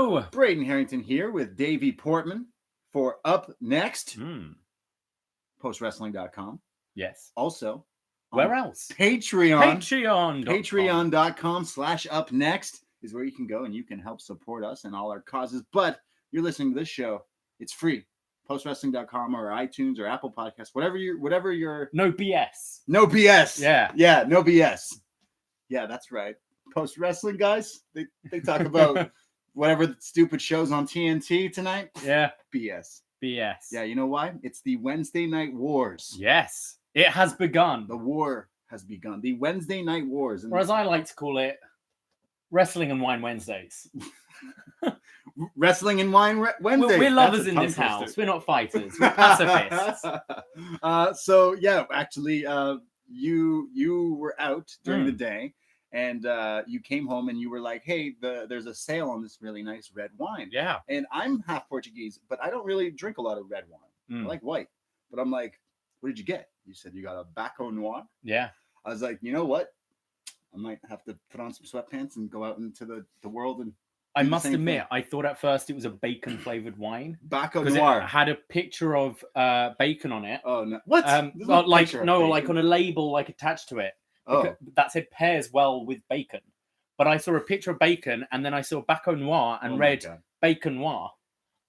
Hello. Braden Herrington here with Davie Portman for upNXT. Postwrestling.com. Yes. Also, where else? Patreon. Patreon.com/upNXT is where you can go and you can help support us and all our causes. But you're listening to this show, it's free. Postwrestling.com or iTunes or Apple Podcasts, whatever your No BS. No BS. Yeah, no BS. Yeah, that's right. Post Wrestling guys, they talk about whatever the stupid shows on TNT tonight. Yeah. BS. Yeah, you know why? It's the Wednesday Night Wars. Yes. It has begun. The war has begun. The Wednesday Night Wars. Or as I like to call it, Wrestling and Wine Wednesdays. Wrestling and Wine Wednesdays. We're lovers in this house. We're not fighters. We're pacifists. So yeah, actually, you were out during the day, and you came home and you were like, "Hey, there's a sale on this really nice red wine." Yeah. And I'm half Portuguese, but I don't really drink a lot of red wine. I like white. But I'm like, "What did you get?" You said you got a Baco Noir. Yeah. I was like, you know what? I might have to put on some sweatpants and go out into the world and. I must admit, I thought at first it was a bacon-flavored wine. Baco Noir. It had a picture of bacon on it. Oh no! What? Well, like on a label, like attached to it. Oh, that said pairs well with bacon. But I saw a picture of bacon, and then I saw Baco Noir and read Bacon Noir,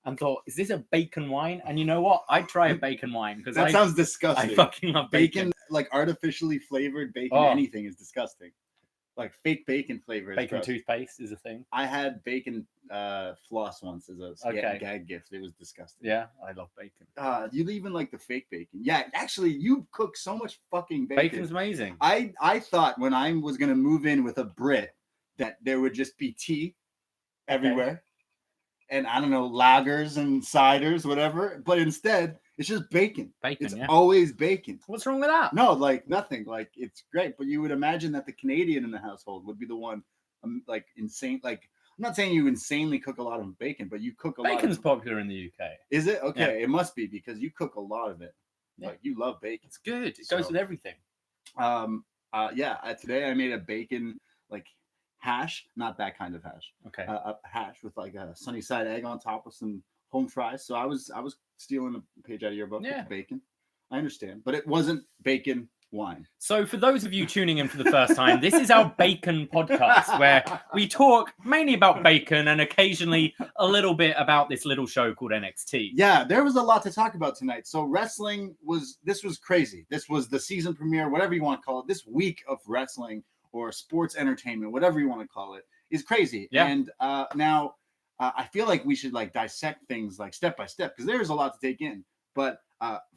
and thought, "Is this a bacon wine?" And you know what? I'd try a bacon wine because that sounds disgusting. I fucking love bacon. Like artificially flavored bacon. Anything is disgusting. Like fake bacon flavor. Bacon toothpaste is a thing. I had bacon floss once as a gag gift. It was disgusting. Yeah, I love bacon. You even like the fake bacon. Yeah, actually, you cook so much fucking bacon. Bacon's amazing. I thought when I was gonna move in with a Brit that there would just be tea everywhere, and I don't know, lagers and ciders, whatever. But instead, it's just bacon. It's always bacon. What's wrong with that? No, like nothing. Like it's great, but you would imagine that the Canadian in the household would be the one, like insane. Like I'm not saying you insanely cook a lot of bacon, but you cook a lot. Bacon's popular in the UK. Is it? Okay, it must be because you cook a lot of it. Yeah. Like you love bacon. It's good. It goes with everything. Today I made a bacon like hash, not that kind of hash. Okay. A hash with like a sunny side egg on top with some home fries. So I was stealing a page out of your book with bacon. I understand, but it wasn't bacon wine. So for those of you tuning in for the first time, this is our bacon podcast where we talk mainly about bacon and occasionally a little bit about this little show called NXT. Yeah, there was a lot to talk about tonight. So wrestling was crazy. This was the season premiere, whatever you want to call it. This week of wrestling or sports entertainment, whatever you want to call it, is crazy. Yeah. And now I feel like we should like dissect things like step by step because there's a lot to take in. But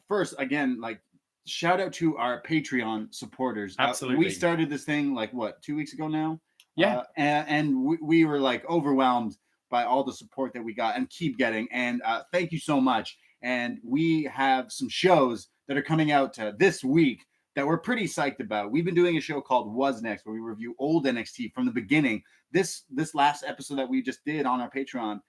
first, again, like shout out to our Patreon supporters. Absolutely. We started this thing like 2 weeks ago now. Yeah. And we were like overwhelmed by all the support that we got and keep getting. And thank you so much. And we have some shows that are coming out this week that we're pretty psyched about. We've been doing a show called Was Next, where we review old NXT from the beginning. This last episode that we just did on our Patreon,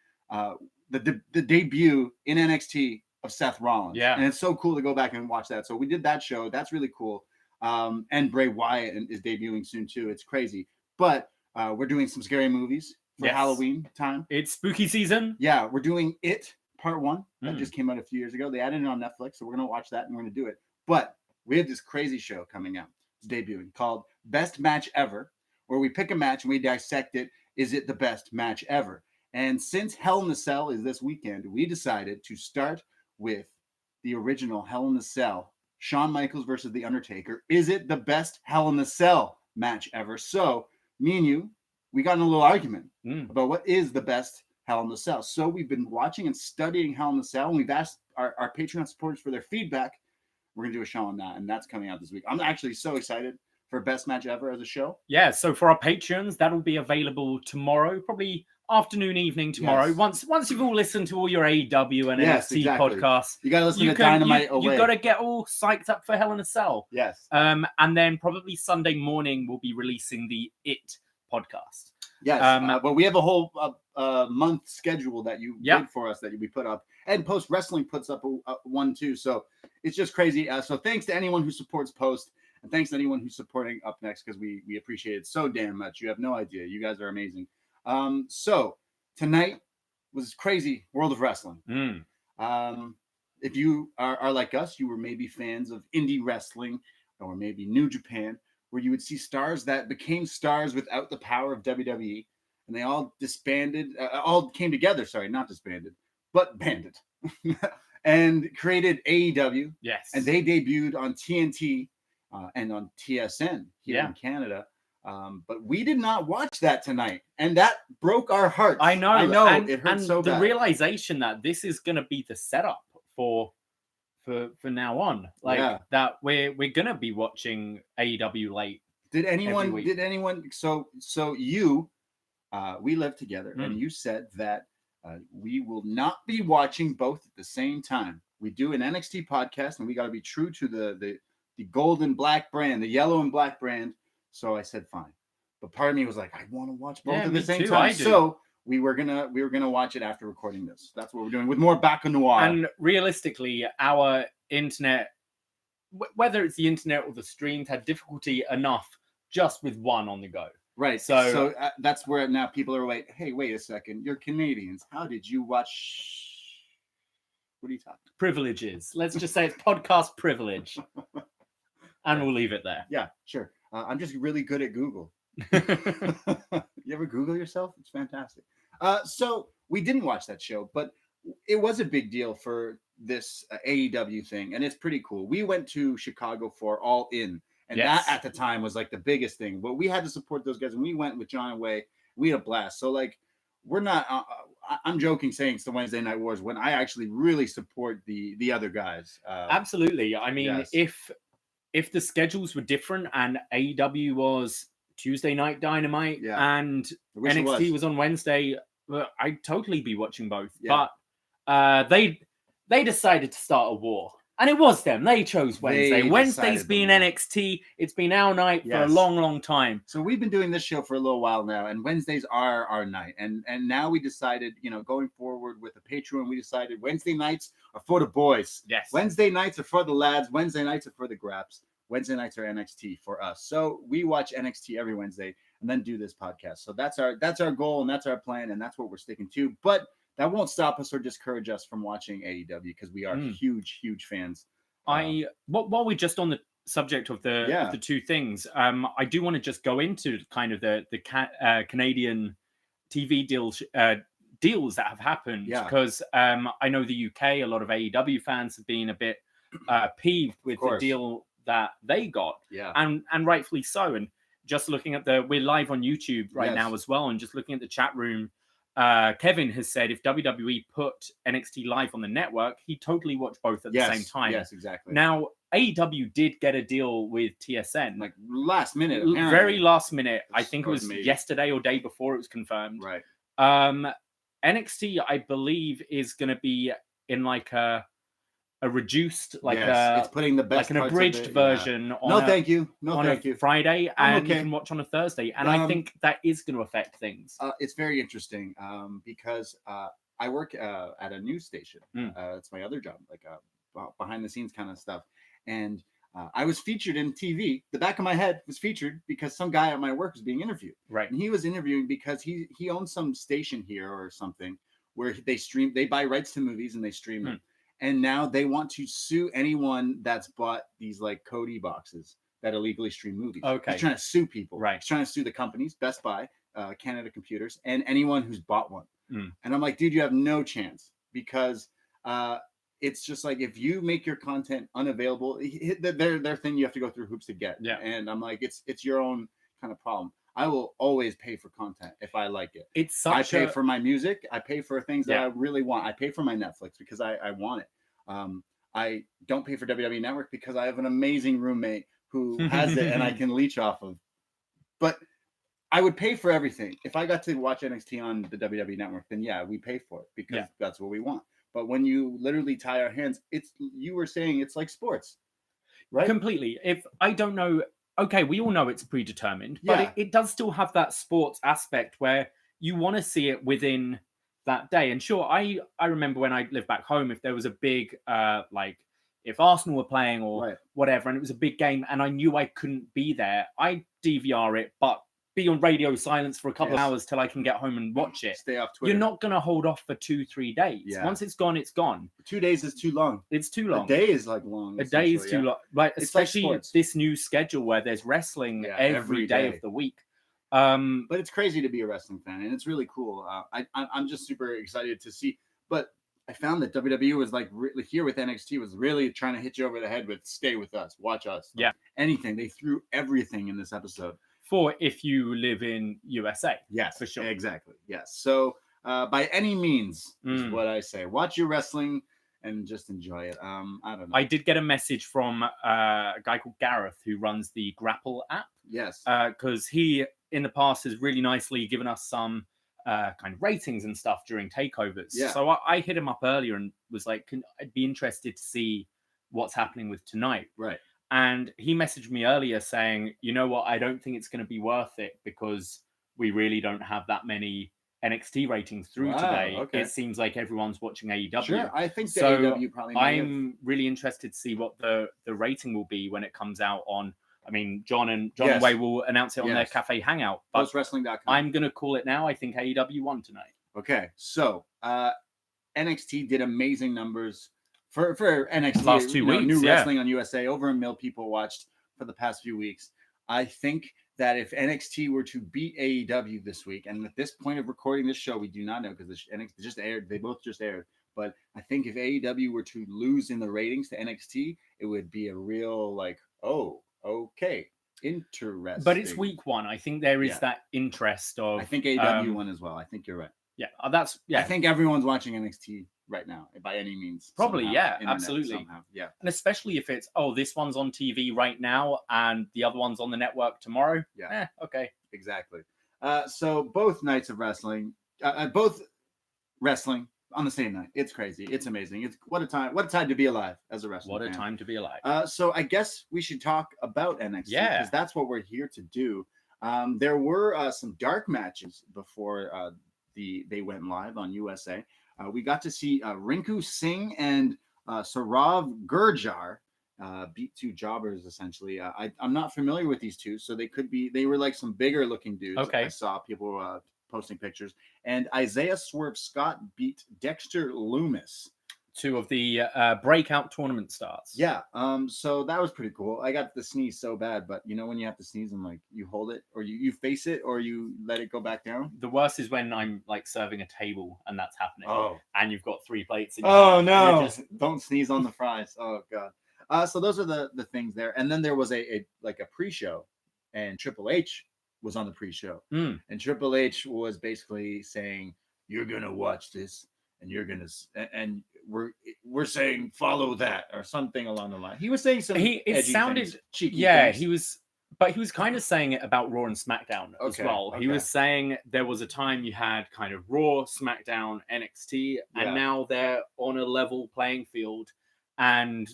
the debut in NXT of Seth Rollins. Yeah. And it's so cool to go back and watch that. So we did that show. That's really cool. And Bray Wyatt is debuting soon too. It's crazy. But we're doing some scary movies for Halloween time. It's spooky season. Yeah, we're doing It Part 1. That just came out a few years ago. They added it on Netflix, so we're going to watch that and we're going to do it. But we have this crazy show coming out. It's debuting called Best Match Ever, where we pick a match and we dissect it. Is it the best match ever? And since Hell in a Cell is this weekend, we decided to start with the original Hell in a Cell, Shawn Michaels versus The Undertaker. Is it the best Hell in a Cell match ever? So me and you, we got in a little argument about what is the best Hell in a Cell. So we've been watching and studying Hell in a Cell, and we've asked our Patreon supporters for their feedback. We're going to do a show on that, and that's coming out this week. I'm actually so excited for Best Match Ever as a show. Yeah, so for our patrons, that'll be available tomorrow, probably afternoon, evening tomorrow. Yes. Once you've all listened to all your AEW and NXT podcasts, you got to listen to Dynamite away. You've got to get all psyched up for Hell in a Cell. Yes. And then probably Sunday morning, we'll be releasing the It podcast. Yes, but we have a whole month schedule that you did for us that we put up, and Post Wrestling puts up one too. So it's just crazy. So thanks to anyone who supports Post, and thanks to anyone who's supporting upNXT because we appreciate it so damn much. You have no idea. You guys are amazing. So tonight was crazy world of wrestling. If you are like us, you were maybe fans of indie wrestling or maybe New Japan, where you would see stars that became stars without the power of WWE, and they all disbanded, all came together. Sorry, not disbanded, but banded, and created AEW. Yes, and they debuted on TNT and on TSN here in Canada. But we did not watch that tonight, and that broke our hearts. I know, and, it hurt so bad. The realization that this is going to be the setup for now on, like that we're going to be watching AEW late. Did anyone? So you, we live together, and you said that we will not be watching both at the same time. We do an NXT podcast, and we got to be true to the gold and black brand, the yellow and black brand. So I said fine, but part of me was like, I want to watch both at the same time. So we were gonna watch it after recording this. That's what we're doing with more Back Noir. And realistically, our internet, whether it's the internet or the streams, had difficulty enough just with one on the go. Right. So that's where now people are like, hey, wait a second, you're Canadians. How did you watch? What are you talking? Privileges. Let's just say it's podcast privilege, and we'll leave it there. Yeah, sure. I'm just really good at Google. You ever Google yourself? It's fantastic. So we didn't watch that show, but it was a big deal for this AEW thing, and it's pretty cool. We went to Chicago for All In, and that at the time was like the biggest thing. But we had to support those guys, and we went with John and Way. We had a blast. So like, we're not. I'm joking saying it's the Wednesday Night Wars when I actually really support the other guys. Absolutely. I mean, if the schedules were different and AEW was Tuesday Night Dynamite and NXT was on Wednesday, I'd totally be watching both. Yeah. But they decided to start a war. And it was them. They chose Wednesday. Wednesday's been NXT. It's been our night for a long, long time. So we've been doing this show for a little while now, and Wednesdays are our night. And now we decided, going forward with the Patreon, we decided Wednesday nights are for the boys. Yes. Wednesday nights are for the lads. Wednesday nights are for the graps. Wednesday nights are NXT for us. So we watch NXT every Wednesday and then do this podcast. So that's our goal, and that's our plan, and that's what we're sticking to. But that won't stop us or discourage us from watching AEW because we are huge, huge fans. While we're just on the subject of the two things, I do want to just go into kind of the Canadian TV deals that have happened because I know the UK, a lot of AEW fans have been a bit peeved with the deal that they got, and rightfully so. And just looking at we're live on YouTube right now as well, and just looking at the chat room. Kevin has said if WWE put NXT live on the network, he'd totally watch both at the same time. Yes, exactly. Now, AEW did get a deal with TSN. Like last minute, apparently. Very last minute. I think it was yesterday or day before it was confirmed. Right. NXT, I believe, is going to be in like a reduced, it's putting the best, like an abridged version on a Friday, and you can watch on a Thursday. And I think that is going to affect things. It's very interesting because I work at a news station. It's my other job, like behind the scenes kind of stuff. And I was featured in TV. The back of my head was featured because some guy at my work was being interviewed. Right. And he was interviewing because he owns some station here or something where they buy rights to movies and they stream them. And now they want to sue anyone that's bought these like Cody boxes that illegally stream movies. Okay. He's trying to sue people. Right. He's trying to sue the companies, Best Buy, Canada Computers, and anyone who's bought one. And I'm like, dude, you have no chance because it's just like if you make your content unavailable, their thing you have to go through hoops to get. Yeah. And I'm like, it's your own kind of problem. I will always pay for content if I like it. I pay for my music. I pay for things that I really want. I pay for my Netflix because I want it. I don't pay for WWE Network because I have an amazing roommate who has it and I can leech off of. But I would pay for everything. If I got to watch NXT on the WWE Network, then we pay for it because that's what we want. But when you literally tie our hands, you were saying it's like sports, right? Completely. If I don't know. Okay, we all know it's predetermined, but it does still have that sports aspect where you want to see it within that day. And sure, I remember when I lived back home, if there was a big, if Arsenal were playing or whatever, and it was a big game and I knew I couldn't be there, I'd DVR it, but be on radio silence for a couple of hours till I can get home and watch it. Stay off Twitter. You're not going to hold off for 2-3 days. Yeah. Once it's gone, it's gone. 2 days is too long. It's too long. A day is like long. A day is too long. Right, especially like this new schedule where there's wrestling every day of the week. But it's crazy to be a wrestling fan, and it's really cool. I'm just super excited to see. But I found that WWE was like here with NXT was really trying to hit you over the head with stay with us, watch us. Yeah. Anything. They threw everything in this episode. For if you live in USA. Yes, for sure. Exactly. Yes. So by any means is what I say. Watch your wrestling and just enjoy it. I don't know. I did get a message from a guy called Gareth who runs the Grapple app. Yes. Because he in the past has really nicely given us some kind of ratings and stuff during takeovers. Yeah. So I hit him up earlier and was like, I'd be interested to see what's happening with tonight. Right. And he messaged me earlier saying, you know what, I don't think it's going to be worth it because we really don't have that many NXT ratings through today. Okay. It seems like everyone's watching AEW. Sure, I think the so AEW probably I'm really interested to see what the rating will be when it comes out on. I mean, John and Way will announce it on their Cafe Hangout. But postwrestling.com. I'm going to call it now. I think AEW won tonight. Okay, so NXT did amazing numbers for NXT. Last 2 weeks, new wrestling on USA. Over 1 million people watched for the past few weeks. I think that if NXT were to beat AEW this week, and at this point of recording this show, we do not know because NXT just aired. They both just aired. But I think if AEW were to lose in the ratings to NXT, it would be a real like, oh, okay, interesting. But it's week 1. I think there is that interest of. I think AEW won as well. I think you're right. Yeah, that's I think everyone's watching NXT right now by any means. Probably, somehow, absolutely. Somehow. Yeah, and especially if it's this one's on TV right now and the other one's on the network tomorrow. Yeah, okay, exactly. So both nights of wrestling, both wrestling on the same night. It's crazy. It's amazing. It's what a time to be alive as a wrestler. What a time to be alive. So I guess we should talk about NXT because that's what we're here to do. There were some dark matches before they went live on USA. We got to see Rinku Singh and Saurav Gurjar beat two jobbers essentially. I'm not familiar with these two, so they were like some bigger looking dudes. Okay. I saw people posting pictures. And Isaiah Swerve Scott beat Dexter Loomis. Two of the breakout tournament stars. Yeah. So that was pretty cool. I got the sneeze so bad, but you know when you have to sneeze and like you hold it or you face it or you let it go back down? The worst is when I'm like serving a table and that's happening. Oh. And you've got 3 plates. No. Don't sneeze on the fries. Oh God. So those are the things there. And then there was a pre-show and Triple H was on the pre-show. And Triple H was basically saying, you're going to watch this and you're going to, and we're saying follow that or something along the line. He was saying some it sounded things, cheeky things. He was kind of saying it about Raw and SmackDown as well. Okay. He was saying there was a time you had kind of Raw, SmackDown, NXT, and now they're on a level playing field. And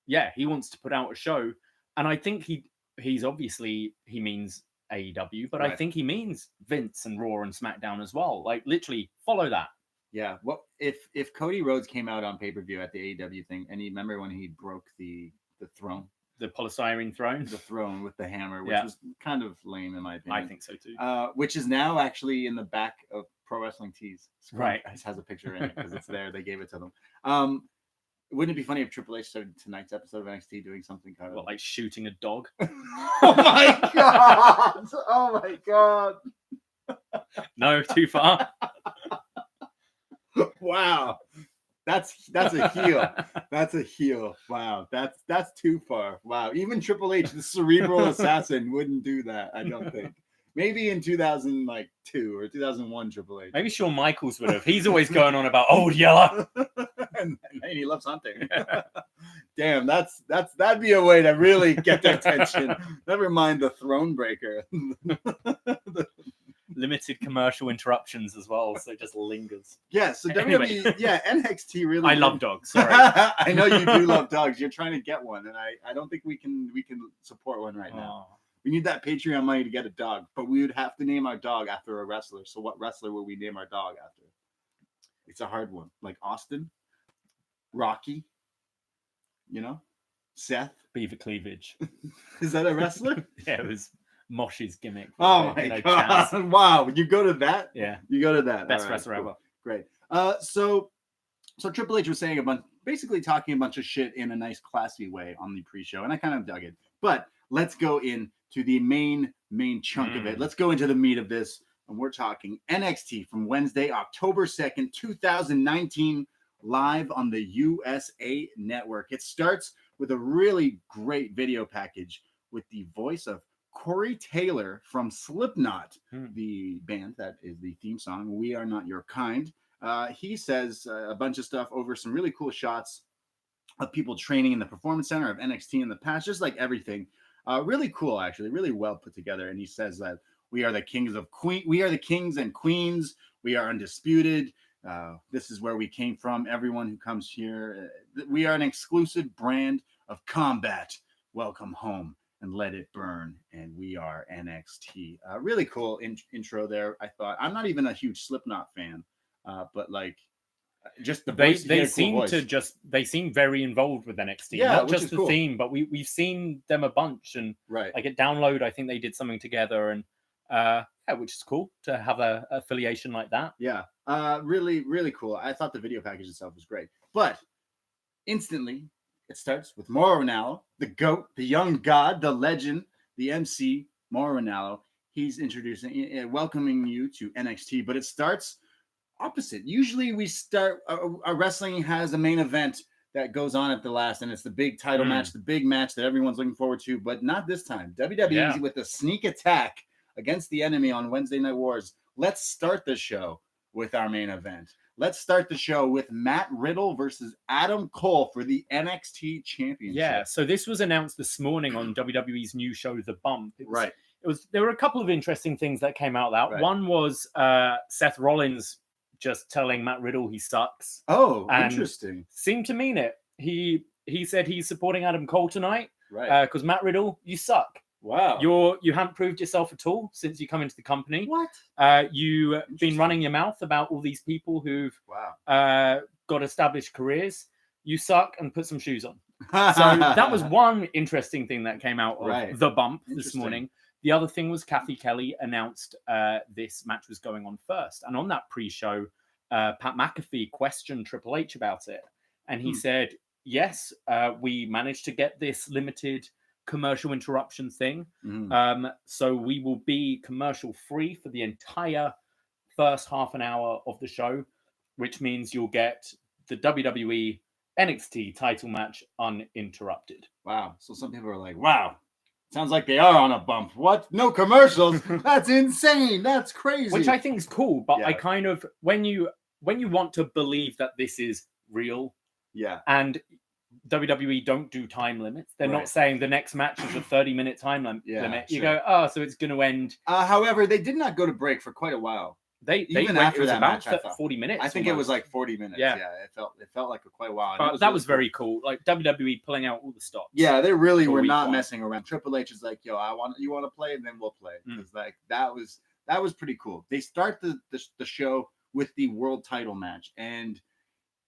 he wants to put out a show. And I think he's obviously he means AEW, but right. I think he means Vince and Raw and SmackDown as well. Like literally follow that. Yeah. What if Cody Rhodes came out on pay-per-view at the AEW thing, and you remember when he broke the throne? The polystyrene throne? The throne with the hammer, which was kind of lame in my opinion. I think so too. Which is now actually in the back of Pro Wrestling Tees. Right. It has a picture in it because it's there. They gave it to them. Wouldn't it be funny if Triple H started tonight's episode of NXT doing something kind of like shooting a dog? Oh my God! Oh my God! No, too far. Wow, that's a heel. That's a heel. Wow, that's too far. Wow, even Triple H, the cerebral assassin, wouldn't do that. I don't think. Maybe in 2002 or 2001, Triple H. Maybe Shawn Michaels would have. He's always going on about Old Yeller, and he loves hunting. Damn, that'd be a way to really get their attention. Never mind the throne breaker. Limited commercial interruptions as well, so it just lingers. Yeah, so anyway. NXT really. I love dogs. Sorry. I know you do love dogs. You're trying to get one, and I don't think we can support one right now. We need that Patreon money to get a dog, but we would have to name our dog after a wrestler. So what wrestler will we name our dog after? It's a hard one. Like Austin, Rocky, Seth. Beaver Cleavage. Is that a wrestler? Yeah, it was Mosh's gimmick. Oh my god! Chaz. Wow, you go to that? Yeah, you go to that. Best wrestler ever. Great. So Triple H was saying basically talking a bunch of shit in a nice, classy way on the pre-show, and I kind of dug it. But let's go into the main chunk of it. Let's go into the meat of this, and we're talking NXT from Wednesday, October 2nd, 2019, live on the USA Network. It starts with a really great video package with the voice of Corey Taylor from Slipknot, the band that is the theme song, We Are Not Your Kind. He says a bunch of stuff over some really cool shots of people training in the Performance Center of NXT in the past, just like everything. Really cool, actually, really well put together. And he says that we are the kings and queens. We are undisputed. This is where we came from. Everyone who comes here, we are an exclusive brand of combat. Welcome home and let it burn. And we are NXT. Really cool intro there. I thought, I'm not even a huge Slipknot fan, but like just the voice, they seem very involved with NXT. Yeah, not just the theme, but we've seen them a bunch, and like at Download, I think they did something together, and which is cool to have a affiliation like that. Yeah, really, really cool. I thought the video package itself was great, but instantly it starts with Mauro Ranallo, the GOAT, the young god, the legend, the MC, Mauro Ranallo. He's introducing, welcoming you to NXT, but it starts opposite. Usually we start, a wrestling has a main event that goes on at the last, and it's the big title match, the big match that everyone's looking forward to, but not this time. WWE with a sneak attack against the enemy on Wednesday Night Wars. Let's start the show with our main event. Let's start the show with Matt Riddle versus Adam Cole for the NXT Championship. Yeah, so this was announced this morning on WWE's new show, The Bump. There were a couple of interesting things that came out of that. One was Seth Rollins just telling Matt Riddle he sucks. Oh, interesting. Seemed to mean it. He said he's supporting Adam Cole tonight. Because Matt Riddle, you suck. Wow. You haven't proved yourself at all since you come into the company. What? You've been running your mouth about all these people who've got established careers. You suck, and put some shoes on. So that was one interesting thing that came out of The Bump this morning. The other thing was Kathy Kelly announced this match was going on first. And on that pre-show, Pat McAfee questioned Triple H about it. And he said, yes, we managed to get this limited commercial interruption thing. So we will be commercial free for the entire first half an hour of the show, which means you'll get the WWE NXT title match uninterrupted. Wow. So some people are like, wow. Sounds like they are on a bump. What? No commercials? That's insane. That's crazy. Which I think is cool, but I kind of when you want to believe that this is real, and WWE don't do time limits. They're not saying the next match is a 30-minute time limit. You go, oh, so it's going to end. However, they did not go to break for quite a while. Even after that match, I thought 40 minutes. I think it was like 40 minutes. Yeah, it felt like quite a while. But that was very cool. Like WWE pulling out all the stops. Yeah, they really were not messing around. Triple H is like, yo, you want to play, and then we'll play. Because like that was pretty cool. They start the show with the world title match, and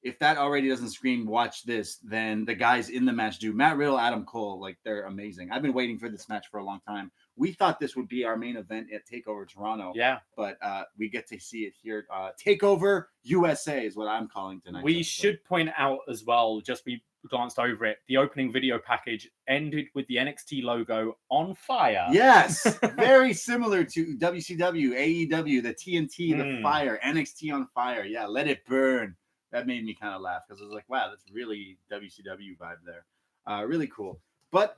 if that already doesn't scream watch this, then the guys in the match do. Matt Riddle, Adam Cole, like they're amazing. I've been waiting for this match for a long time. We thought this would be our main event at TakeOver Toronto. Yeah. But we get to see it here. TakeOver USA is what I'm calling tonight. We should point out as well, just we glanced over it, the opening video package ended with the NXT logo on fire. Yes. Very similar to WCW, AEW, the TNT, the fire, NXT on fire. Yeah, let it burn. That made me kind of laugh because I was like, wow, that's really WCW vibe there. Really cool. But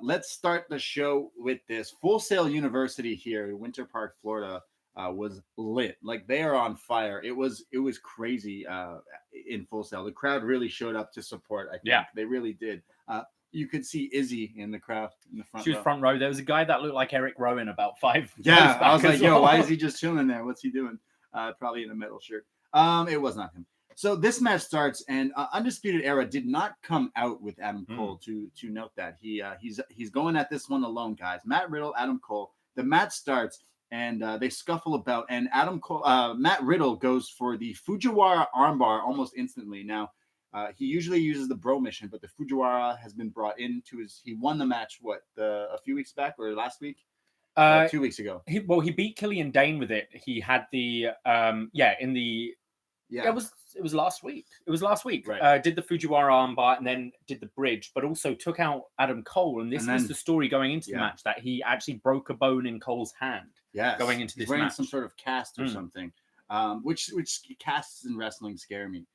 let's start the show with this. Full Sail University here in Winter Park, Florida, was lit. Like they are on fire. It was crazy in Full Sail. The crowd really showed up to support. I think they really did. You could see Izzy in the crowd in the front. She was front row. There was a guy that looked like Eric Rowan about 5. Yeah, I was like, yo, why is he just chilling there? What's he doing? Probably in a metal shirt. It was not him. So this match starts, and Undisputed Era did not come out with Adam Cole to note that he's going at this one alone, guys. Matt Riddle, Adam Cole. The match starts, and they scuffle about, and Matt Riddle goes for the Fujiwara armbar almost instantly. Now he usually uses the Bro Mission, but the Fujiwara has been brought into his. He won the match a few weeks back or last week. 2 weeks ago. He beat Killian Dane with it. He had the it was last week. Right. Did the Fujiwara armbar and then did the bridge, but also took out Adam Cole. And this was the story going into the match, that he actually broke a bone in Cole's hand. Yes. Going into this wearing match. some sort of cast or something. Which casts in wrestling scare me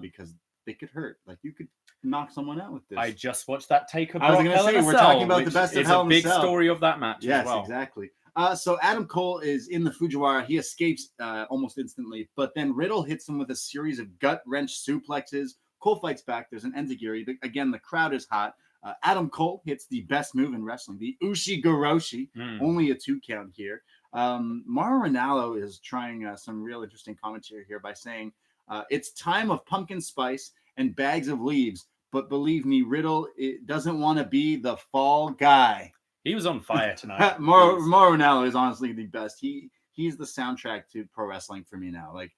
because they could hurt. Like you could knock someone out with this. I just watched that take of I was going to say, we're talking about the best of Hell in a Cell. It's a big story of that match as well. Yes, exactly. So Adam Cole is in the Fujiwara. He escapes almost instantly, but then Riddle hits him with a series of gut-wrench suplexes. Cole fights back. There's an enziguri. Again, the crowd is hot. Adam Cole hits the best move in wrestling, the Ushi-Goroshi. Only a 2 count here. Mauro Ranallo is trying some real interesting commentary here by saying, it's time of pumpkin spice and bags of leaves, but believe me, Riddle doesn't want to be the fall guy. He was on fire tonight. Mauro Ranallo is honestly the best. He's the soundtrack to pro wrestling for me now. Like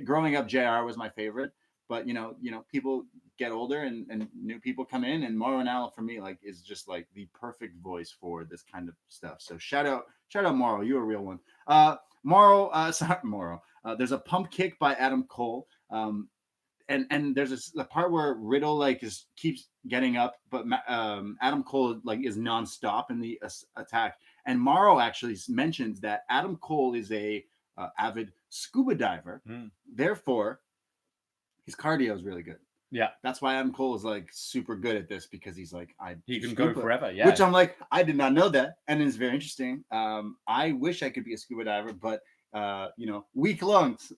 growing up, JR was my favorite, but you know, people get older and new people come in, and Mauro Ranallo for me is just like the perfect voice for this kind of stuff. So shout out Mauro, you're a real one. Mauro. There's a pump kick by Adam Cole. And there's a part where Riddle keeps getting up, but Adam Cole is nonstop in the attack. And Mauro actually mentions that Adam Cole is a avid scuba diver. Therefore, his cardio is really good. Yeah, that's why Adam Cole is super good at this, because he's he can go forever. Yeah, which I'm I did not know that, and it's very interesting. I wish I could be a scuba diver, but weak lungs.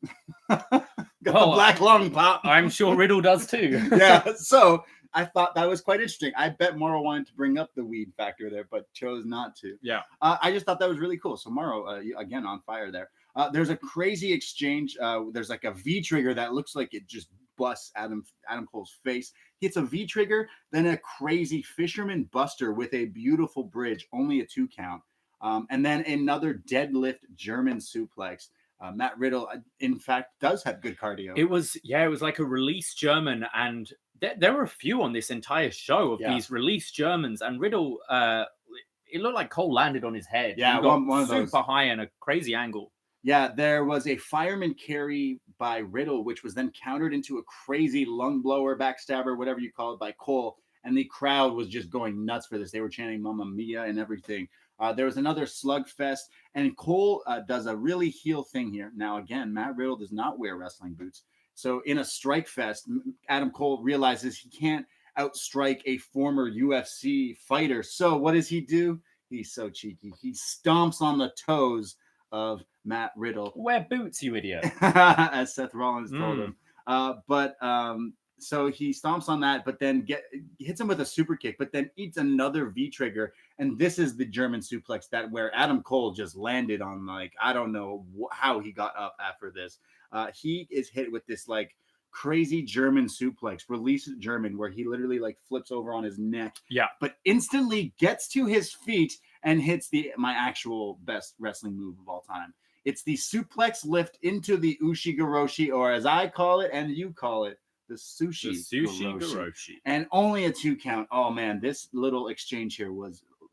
Got the black lung pop. I'm sure Riddle does too. Yeah, so I thought that was quite interesting. I bet Mauro wanted to bring up the weed factor there, but chose not to. Yeah, I just thought that was really cool. So Mauro, again, on fire there. There's a crazy exchange. There's a V trigger that looks like it just busts Adam Cole's face. Hits a V trigger, then a crazy fisherman buster with a beautiful bridge, only a 2 count. And then another deadlift German suplex. Matt Riddle, in fact, does have good cardio. It was like a release German, and there were a few on this entire show of these release Germans, and Riddle, it looked like Cole landed on his head. Yeah, one of those. Super high and a crazy angle. Yeah, there was a fireman carry by Riddle, which was then countered into a crazy lung blower, backstabber, whatever you call it, by Cole. And the crowd was just going nuts for this. They were chanting Mamma Mia and everything. There was another slugfest, and Cole does a really heel thing here. Now, again, Matt Riddle does not wear wrestling boots. So in a strike fest, Adam Cole realizes he can't outstrike a former UFC fighter. So what does he do? He's so cheeky. He stomps on the toes of Matt Riddle. Wear boots, you idiot. As Seth Rollins told him. So he stomps on that, but then hits him with a super kick, but then eats another V trigger. And this is the German suplex where Adam Cole just landed on, I don't know how he got up after this. He is hit with this crazy German suplex, release German, where he literally flips over on his neck. Yeah. But instantly gets to his feet and hits my actual best wrestling move of all time. It's the suplex lift into the Ushi-Goroshi, or as I call it and you call it, the sushi Goroshi. And only a 2 count. Oh man, this little exchange here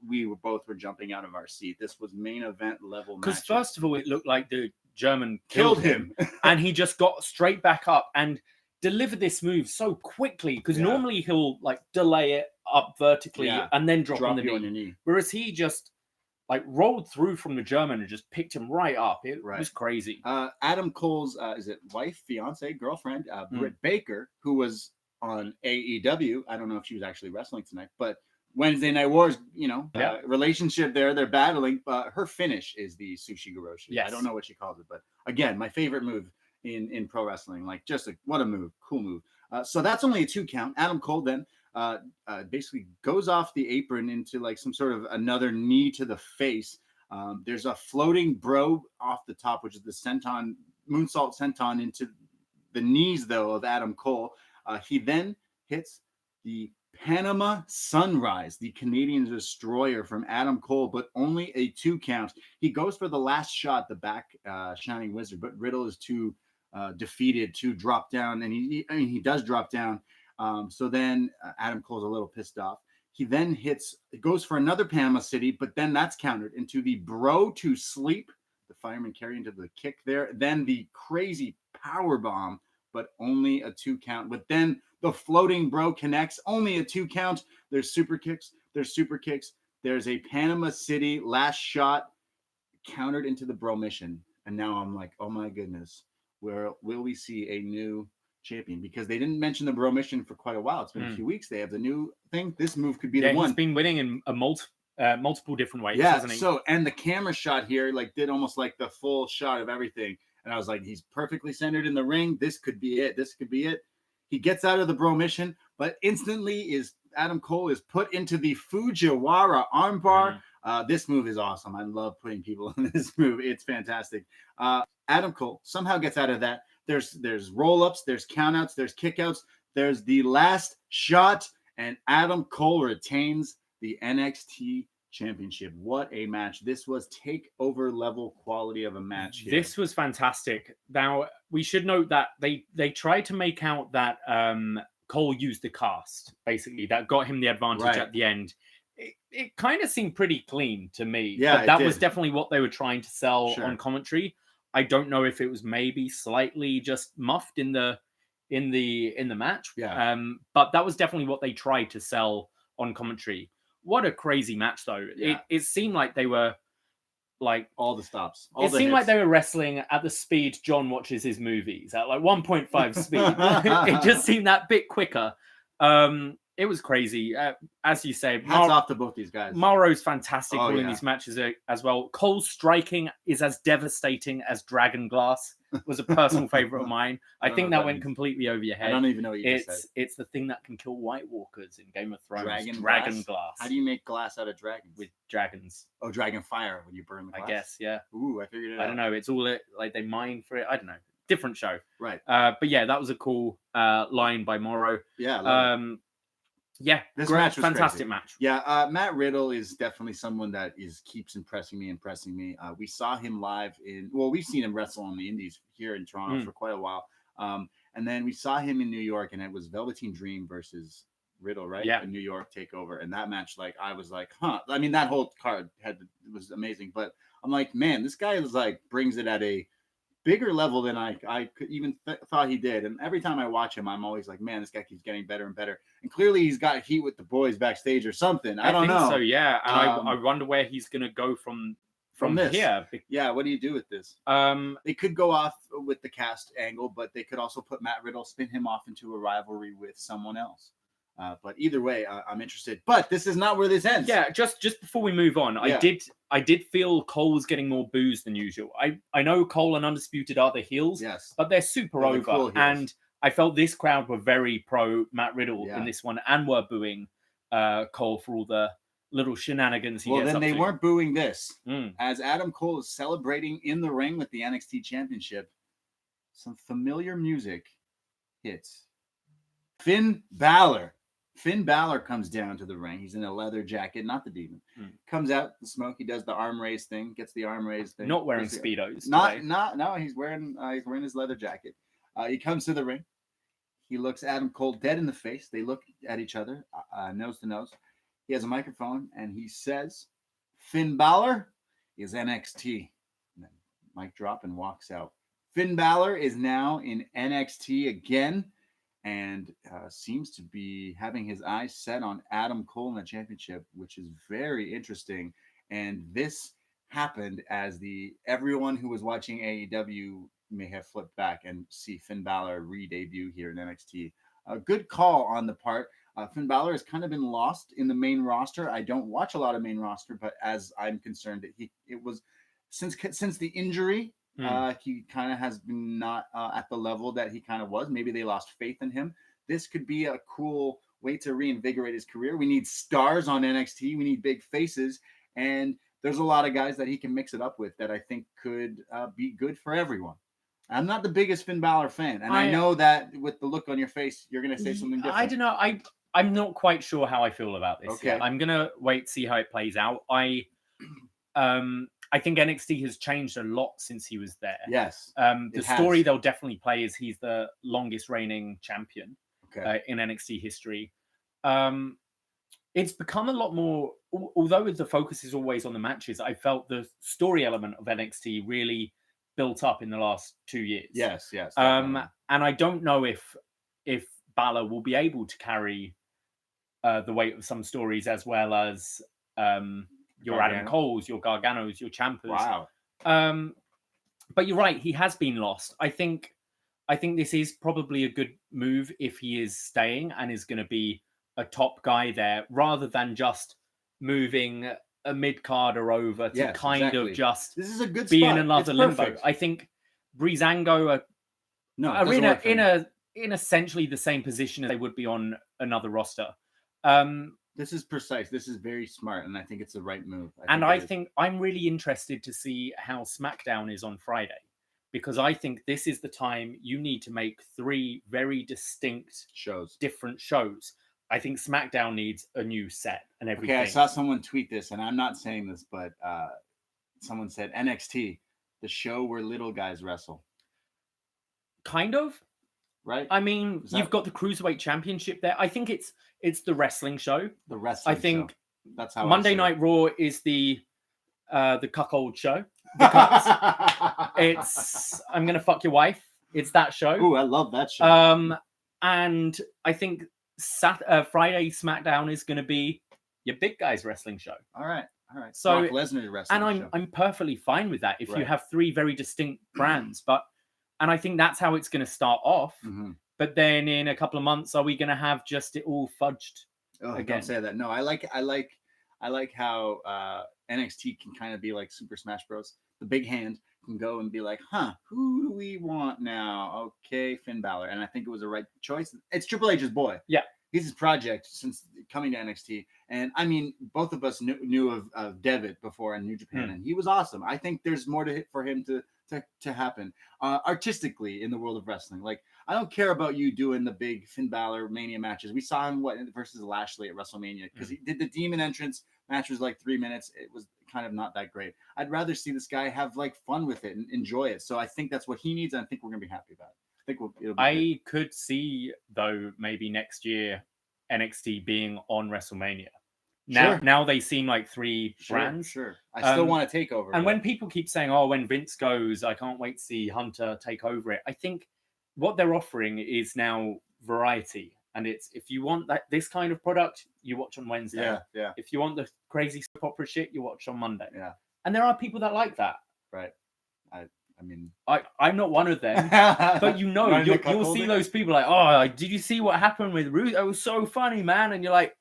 we were jumping out of our seat. This was main event level match. Because first of all, it looked like the German killed him. And he just got straight back up and delivered this move so quickly, because normally he'll delay it up vertically and then drop on your knee. Whereas he just rolled through from the German and just picked him right up. It was crazy. Adam Cole's wife, fiance, girlfriend, Britt Baker, who was on AEW. I don't know if she was actually wrestling tonight, but Wednesday Night Wars, relationship there. They're battling. Her finish is the Sushi Goroshi. Yes. I don't know what she calls it, but again, my favorite move in pro wrestling. What a move. Cool move. So that's only a 2 count. Adam Cole then basically goes off the apron into some sort of another knee to the face. There's a floating bro off the top, which is the moonsault senton into the knees, though, of Adam Cole. He then hits the Panama Sunrise, the Canadian Destroyer from Adam Cole, but only a 2 count. He goes for the last shot, the back Shining Wizard, but Riddle is too defeated to drop down, and he does drop down. So then Adam Cole's a little pissed off. He then goes for another Panama City, but then that's countered into the bro to sleep. The fireman carry into the kick there. Then the crazy power bomb, but only a 2 count. But then the floating bro connects, only a 2 count. There's super kicks. There's a Panama City last shot countered into the bro mission. And now I'm like, oh my goodness, where will we see a new champion? Because they didn't mention the bro mission for quite a while. It's been a few weeks. They have the new thing. This move could be the one. He's been winning in a multiple different ways, yeah, hasn't he? So, and the camera shot here like did almost like the full shot of everything. And I was like, he's perfectly centered in the ring. This could be it. He gets out of the bro mission, but instantly Adam Cole is put into the Fujiwara armbar. This move is awesome. I love putting people in this move. It's fantastic. Adam Cole somehow gets out of that. There's roll-ups, there's countouts, there's kickouts, there's the last shot, and Adam Cole retains the NXT Championship. What a match. This was takeover level quality of a match here. This was fantastic. Now, we should note that they tried to make out that Cole used the cast, basically, that got him the advantage at the end. It kind of seemed pretty clean to me. Yeah, but that was definitely what they were trying to sell on commentary. I don't know if it was maybe slightly just muffed in the match. Yeah. But that was definitely what they tried to sell on commentary. What a crazy match, though. Yeah. It seemed like they were like all the stops. It seemed like they were wrestling at the speed John watches his movies at like 1.5 speed. It just seemed that bit quicker. It was crazy. As you say, hats off to both these guys. Mauro's fantastic in these matches as well. Cole's striking is as devastating as Dragon Glass. Was a personal favorite of mine. I think that went completely over your head. I don't even know what you said. It's the thing that can kill White Walkers in Game of Thrones. Dragon glass. How do you make glass out of dragons? With dragons. Oh, dragon fire when you burn the glass. I guess, yeah. Ooh, I figured it out. I don't know. It's all like they mine for it. I don't know. Different show. Right. But yeah, that was a cool line by Mauro. Yeah. Yeah, this match was fantastic crazy. Match. Yeah, Matt Riddle is definitely someone that keeps impressing me. We saw him live we've seen him wrestle on the Indies here in Toronto for quite a while. And then we saw him in New York, and it was Velveteen Dream versus Riddle, right? Yeah. In New York takeover. And that match, like, I was like, huh. I mean, that whole card was amazing, but I'm like, man, this guy is like brings it at a bigger level than I could even thought he did. And every time I watch him, I'm always like, man, this guy keeps getting better and better. And clearly he's got heat with the boys backstage or something. I don't know. So, yeah. And I wonder where he's going to go from this. Here. Yeah, what do you do with this? They could go off with the cast angle, but they could also put Matt Riddle, spin him off into a rivalry with someone else. But either way, I'm interested. But this is not where this ends. Yeah, just before we move on, I did feel Cole was getting more booze than usual. I know Cole and Undisputed are the heels, yes, but they're super over. Cool, and I felt this crowd were very pro Matt Riddle in this one and were booing Cole for all the little shenanigans he gets then up they to. weren't booing this. As Adam Cole is celebrating in the ring with the NXT Championship, some familiar music hits. Finn Balor comes down to the ring. He's in a leather jacket, not the Demon. Comes out the smoke. He does the arm raise thing. Gets the arm raise thing. Not wearing Speedos. No. He's wearing his leather jacket. He comes to the ring. He looks Adam Cole dead in the face. They look at each other, nose to nose. He has a microphone and he says, "Finn Balor is NXT." And then mic drop and walks out. Finn Balor is now in NXT again. And seems to be having his eyes set on Adam Cole in the championship, which is very interesting. And this happened as everyone who was watching AEW may have flipped back and see Finn Balor re-debut here in NXT. A good call on the part. Finn Balor has kind of been lost in the main roster. I don't watch a lot of main roster, but as I'm concerned, it was since the injury. He kind of has been not at the level that he kind of was. Maybe they lost faith in him. This could be a cool way to reinvigorate his career. We need stars on NXT. We need big faces. And there's a lot of guys that he can mix it up with that I think could be good for everyone. I'm not the biggest Finn Balor fan. And I know that with the look on your face, you're going to say something different. I don't know. I'm not quite sure how I feel about this. Okay. Yet. I'm going to wait, see how it plays out. I think NXT has changed a lot since he was there. Yes. The story they'll definitely play is he's the longest reigning champion in NXT history. it's become a lot more, although the focus is always on the matches, I felt the story element of NXT really built up in the last 2 years. Yes. And I don't know if Balor will be able to carry the weight of some stories as well as your Gargano. Adam Coles, your Garganos, your Ciampas. Wow. But you're right, he has been lost. I think this is probably a good move if he is staying and is going to be a top guy there, rather than just moving a mid-carder over to of just this is a good be spot. in another limbo. I think Breezango are in essentially the same position as they would be on another roster. This is precise. This is very smart, and I think it's the right move. I think I'm really interested to see how SmackDown is on Friday, because I think this is the time you need to make 3 very distinct different shows. I think SmackDown needs a new set and everything. Okay, I saw someone tweet this, and I'm not saying this, but someone said NXT, the show where little guys wrestle. Kind of. Right? I mean, you've got the Cruiserweight Championship there. I think it's the wrestling show. The wrestling I think show. That's how Monday Night Raw is the cuckold show. Because it's I'm Gonna Fuck Your Wife. It's that show. Ooh, I love that show. And I think Friday SmackDown is going to be your big guys wrestling show. All right. So Brock Lesnar wrestling and show. I'm perfectly fine with that if you have 3 very distinct brands. And I think that's how it's going to start off. Mm-hmm. But then in a couple of months, are we going to have just it all fudged again? Don't say that. No, I like how NXT can kind of be like Super Smash Bros. The big hand can go and be like, who do we want now? Okay, Finn Balor. And I think it was the right choice. It's Triple H's boy. Yeah. He's his project since coming to NXT. And I mean, both of us knew of Devitt before in New Japan, and he was awesome. I think there's more for him to happen artistically in the world of wrestling. Like, I don't care about you doing the big Finn Balor Mania matches. We saw him versus Lashley at WrestleMania because he did the demon entrance match was like 3 minutes. It was kind of not that great. I'd rather see this guy have like fun with it and enjoy it. So I think that's what he needs, and I think we're gonna be happy about it. I think it'll be good. Could see though maybe next year NXT being on WrestleMania. Now they seem like 3 brands. Sure. I still want to take over. And when people keep saying, "Oh, when Vince goes, I can't wait to see Hunter take over it," I think what they're offering is now variety. And it's if you want this kind of product, you watch on Wednesday. Yeah. If you want the crazy soap opera shit, you watch on Monday. Yeah. And there are people that like that. Right. I mean, I'm not one of them, but you'll see those people like, "Oh, did you see what happened with Ruth? It was so funny, man." And you're like,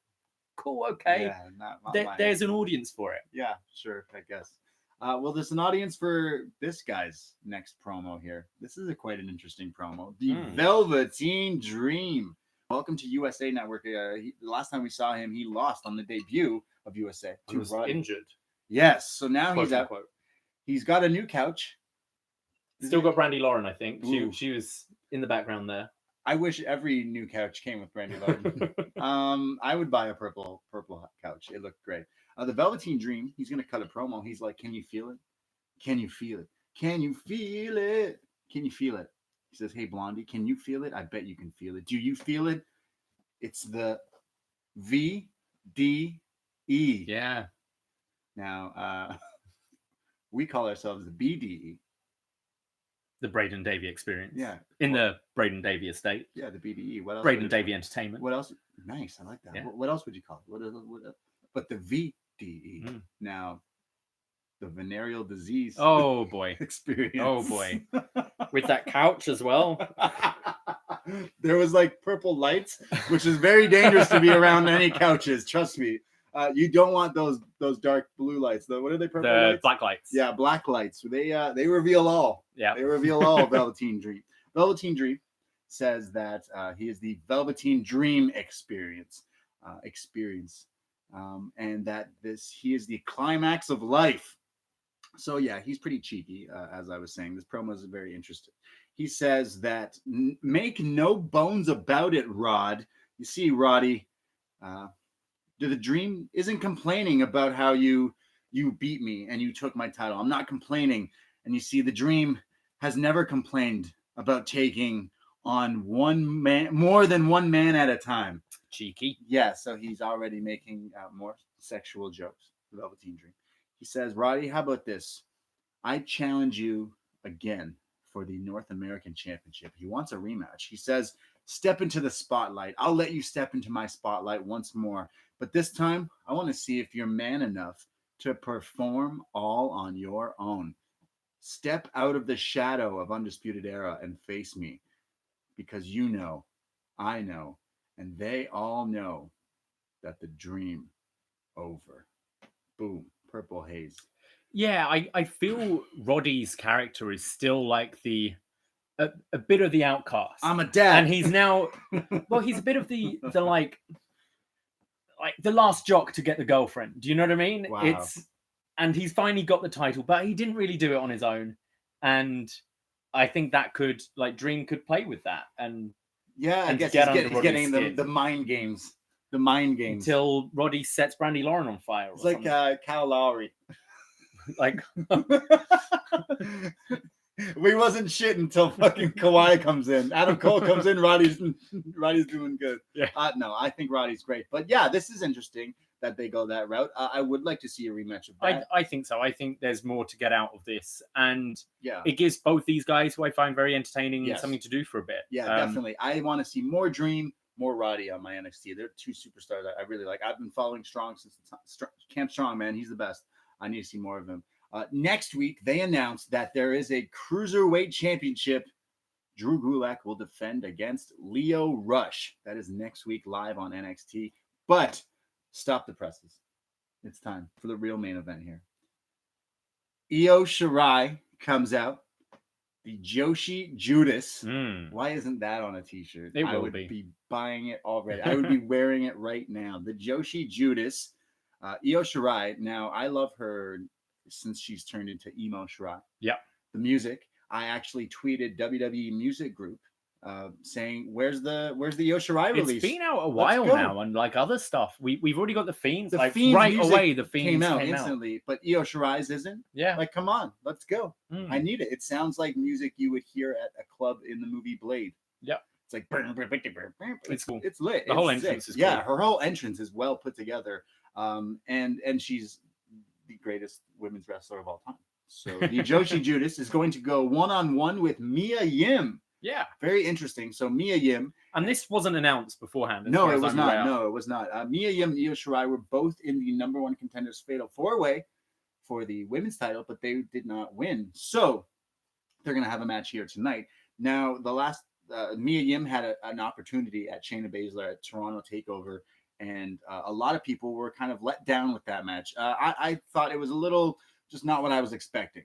"Cool, okay." Yeah, not there's an audience for it. Yeah, sure, I guess. Well, there's an audience for this guy's next promo here. This is quite an interesting promo. The Velveteen Dream. Welcome to USA Network. The last time we saw him, he lost on the debut of USA. He was injured. Yes, so now he's out. Quote. He's got a new couch. Still got Brandy Lauren, I think. She was in the background there. I wish every new couch came with Brandy Lauren. I would buy a purple couch. It looked great. The Velveteen Dream, he's going to cut a promo. He's like, "Can you feel it? Can you feel it? Can you feel it? Can you feel it?" He says, "Hey, Blondie, can you feel it? I bet you can feel it. Do you feel it? It's the VDE." Yeah. Now, we call ourselves the BDE. The Braden Davie experience. Yeah. In the Braden Davie estate. Yeah, the BDE. What else? Braden Davie Entertainment. What else? Nice. I like that. Yeah. What else would you call it? But the VDE. Now, the venereal disease. Oh, boy. Experience. Oh, boy. With that couch as well. There was like purple lights, which is very dangerous to be around any couches. Trust me. You don't want those dark blue lights. What are they? Purple lights? Black lights. Yeah, black lights. They reveal all. Yeah, they reveal all. Velveteen Dream. Velveteen Dream says that he is the Velveteen Dream experience, and that he is the climax of life. So yeah, he's pretty cheeky, as I was saying. This promo is very interesting. He says that make no bones about it, Rod. You see, Roddy. The Dream isn't complaining about how you beat me and you took my title. I'm not complaining. And you see, the Dream has never complained about taking on one man, more than one man at a time. Cheeky. Yeah, so he's already making more sexual jokes. Velveteen Dream. He says, Roddy, how about this? I challenge you again for the North American Championship. He wants a rematch. He says, step into the spotlight. I'll let you step into my spotlight once more. But this time, I want to see if you're man enough to perform all on your own. Step out of the shadow of Undisputed Era and face me. Because you know, I know, and they all know that the dream over. Boom. Purple haze. Yeah, I feel Roddy's character is still like a bit of the outcast. I'm a dad. And he's now, well, he's a bit of the like the last jock to get the girlfriend. Do you know what I mean? Wow. And he's finally got the title, but he didn't really do it on his own. And I think that could, like, Dream could play with that. And yeah, I guess he's getting the mind games. The mind games. Until Roddy sets Brandy Lauren on fire. It's like Kyle Lowry. Like, we wasn't shit until fucking Kawhi comes in. Adam Cole comes in. Roddy's doing good. Yeah. No, I think Roddy's great. But yeah, this is interesting that they go that route. I would like to see a rematch of that. I think so. I think there's more to get out of this, and yeah, it gives both these guys, who I find very entertaining, something to do for a bit. Yeah, definitely. I want to see more Dream, more Roddy on my NXT. They're two superstars I really like. I've been following Strong since Camp Strong, man. He's the best. I need to see more of him. Next week, they announced that there is a Cruiserweight Championship. Drew Gulak will defend against Lio Rush. That is next week live on NXT. But stop the presses. It's time for the real main event here. Io Shirai comes out. The Joshi Judas. Why isn't that on a t-shirt? I would be buying it already. I would be wearing it right now. The Joshi Judas. Io Shirai. Now, I love her since she's turned into Emo Shirai. Yeah. The music. I actually tweeted WWE Music Group saying, "Where's the Io Shirai release?" It's been out a while now, and like other stuff, we've already got the Fiends. The Fiends right away, the Fiends came out instantly, but Io Shirai's isn't. Yeah, like come on, let's go. I need it. It sounds like music you would hear at a club in the movie Blade. Yeah, it's like it's cool. It's lit. The whole entrance is cool. Yeah, her whole entrance is well put together. And she's the greatest women's wrestler of all time. So the Joshi Judas is going to go one-on-one with Mia Yim. Yeah. Very interesting. So Mia Yim. And this wasn't announced beforehand. No, it was not. No, it was not. Mia Yim and Io Shirai were both in the number one contenders fatal 4-way for the women's title, but they did not win. So they're going to have a match here tonight. Now, the last Mia Yim had an opportunity at Shayna Baszler at Toronto TakeOver, and a lot of people were kind of let down with that match. I thought it was a little just not what I was expecting.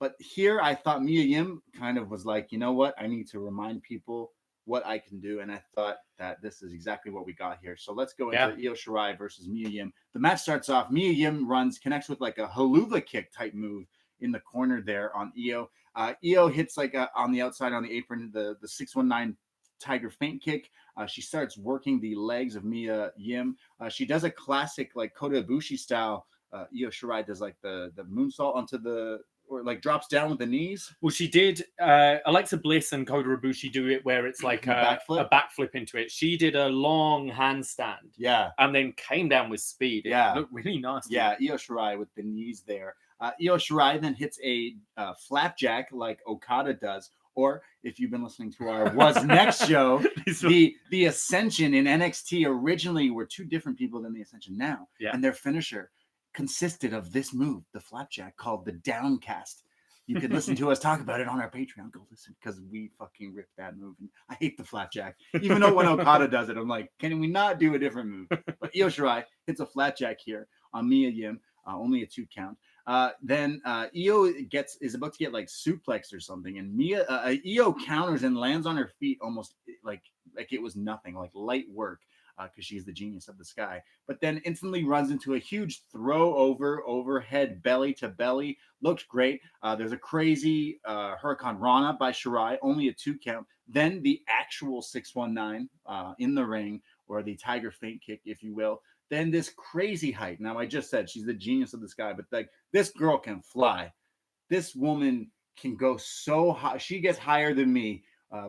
But here I thought Mia Yim kind of was like, you know what? I need to remind people what I can do. And I thought that this is exactly what we got here. So let's go into Io Shirai versus Mia Yim. The match starts off. Mia Yim connects with like a haluva kick type move in the corner there on Io. Io hits like on the outside on the apron, the 619 Tiger feint kick. She starts working the legs of Mia Yim. She does a classic like Kota Ibushi style. Io Shirai does like the moonsault onto or like drops down with the knees. Well, she did. Alexa Bliss and Kota Ibushi do it where it's like a backflip into it. She did a long handstand. Yeah. And then came down with speed. It looked really nasty. Yeah, Io Shirai with the knees there. Io Shirai then hits a flapjack like Okada does. Or if you've been listening to our Was Next show, the Ascension in NXT originally were two different people than the Ascension now. Yeah. And their finisher consisted of this move, the flapjack, called the Downcast. You could listen to us talk about it on our Patreon. Go listen, because we fucking ripped that move. And I hate the flapjack. Even though when Okada does it, I'm like, can we not do a different move? But Io Shirai hits a flapjack here on Mia Yim, only a 2 count. Then Io is about to get like suplexed or something, and Io counters and lands on her feet almost like it was nothing, like light work, because she's the genius of the sky. But then instantly runs into a huge overhead belly to belly. Looked great. There's a crazy Hurricane Rana by Shirai, only a 2 count. Then the actual 619 in the ring, or the Tiger feint kick, if you will. Then this crazy height. Now, I just said she's the genius of the sky, but like this girl can fly. This woman can go so high. She gets higher than me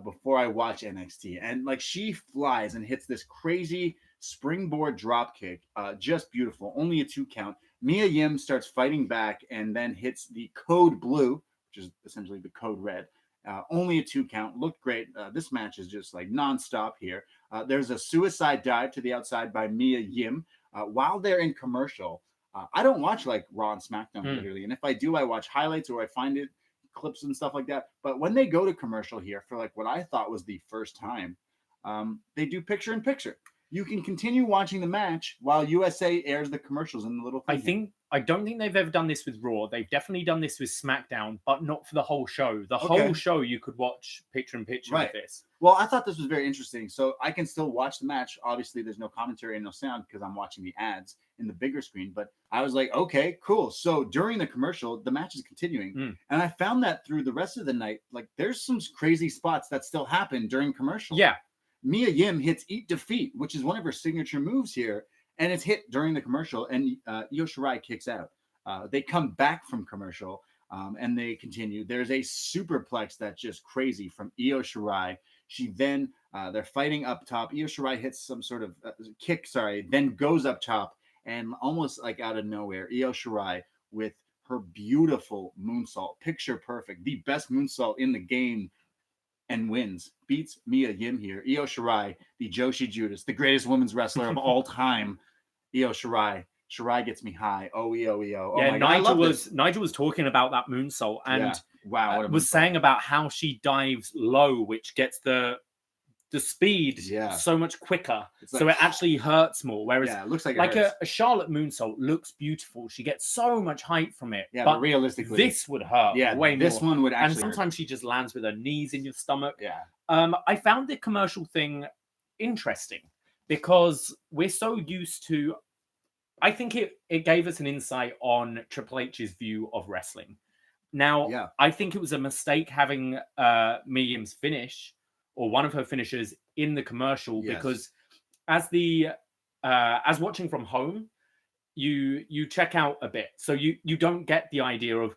before I watch NXT. And like she flies and hits this crazy springboard drop kick. Just beautiful. Only a 2 count. Mia Yim starts fighting back and then hits the code blue, which is essentially the code red. Only a 2 count. Looked great. This match is just like nonstop here. There's a suicide dive to the outside by Mia Yim while they're in commercial. I don't watch like Raw and SmackDown literally. And if I do, I watch highlights or I find it clips and stuff like that. But when they go to commercial here for like what I thought was the first time, they do picture in picture. You can continue watching the match while USA airs the commercials in the little thing. I don't think they've ever done this with Raw. They've definitely done this with SmackDown, but not for the whole show. The whole show you could watch picture in picture with this. Well, I thought this was very interesting. So I can still watch the match. Obviously, there's no commentary and no sound because I'm watching the ads in the bigger screen. But I was like, okay, cool. So during the commercial, the match is continuing. And I found that through the rest of the night, like there's some crazy spots that still happen during commercial. Yeah. Mia Yim hits Eat Defeat, which is one of her signature moves here. And it's hit during the commercial, and Io Shirai kicks out. They come back from commercial, and they continue. There's a superplex that's just crazy from Io Shirai. She then, they're fighting up top. Io Shirai hits some sort of kick, then goes up top, and almost like out of nowhere, Io Shirai with her beautiful moonsault, picture perfect, the best moonsault in the game, and wins, beats Mia Yim here. Io Shirai, the Joshi Judas, the greatest women's wrestler of all time. Io Shirai. Shirai gets me high. Oh, Io. Oh, yeah, Nigel was talking about that moonsault and was saying about how she dives low, which gets the speed so much quicker. So it actually hurts more. Whereas it looks like a Charlotte moonsault looks beautiful. She gets so much height from it. Yeah, but realistically, this would hurt way more. This one would actually And sometimes she just lands with her knees in your stomach. Yeah. I found the commercial thing interesting because we're so used to, I think it gave us an insight on Triple H's view of wrestling. Now, I think it was a mistake having Mia Yim's finish or one of her finishes in the commercial because as watching from home, you check out a bit. So you don't get the idea of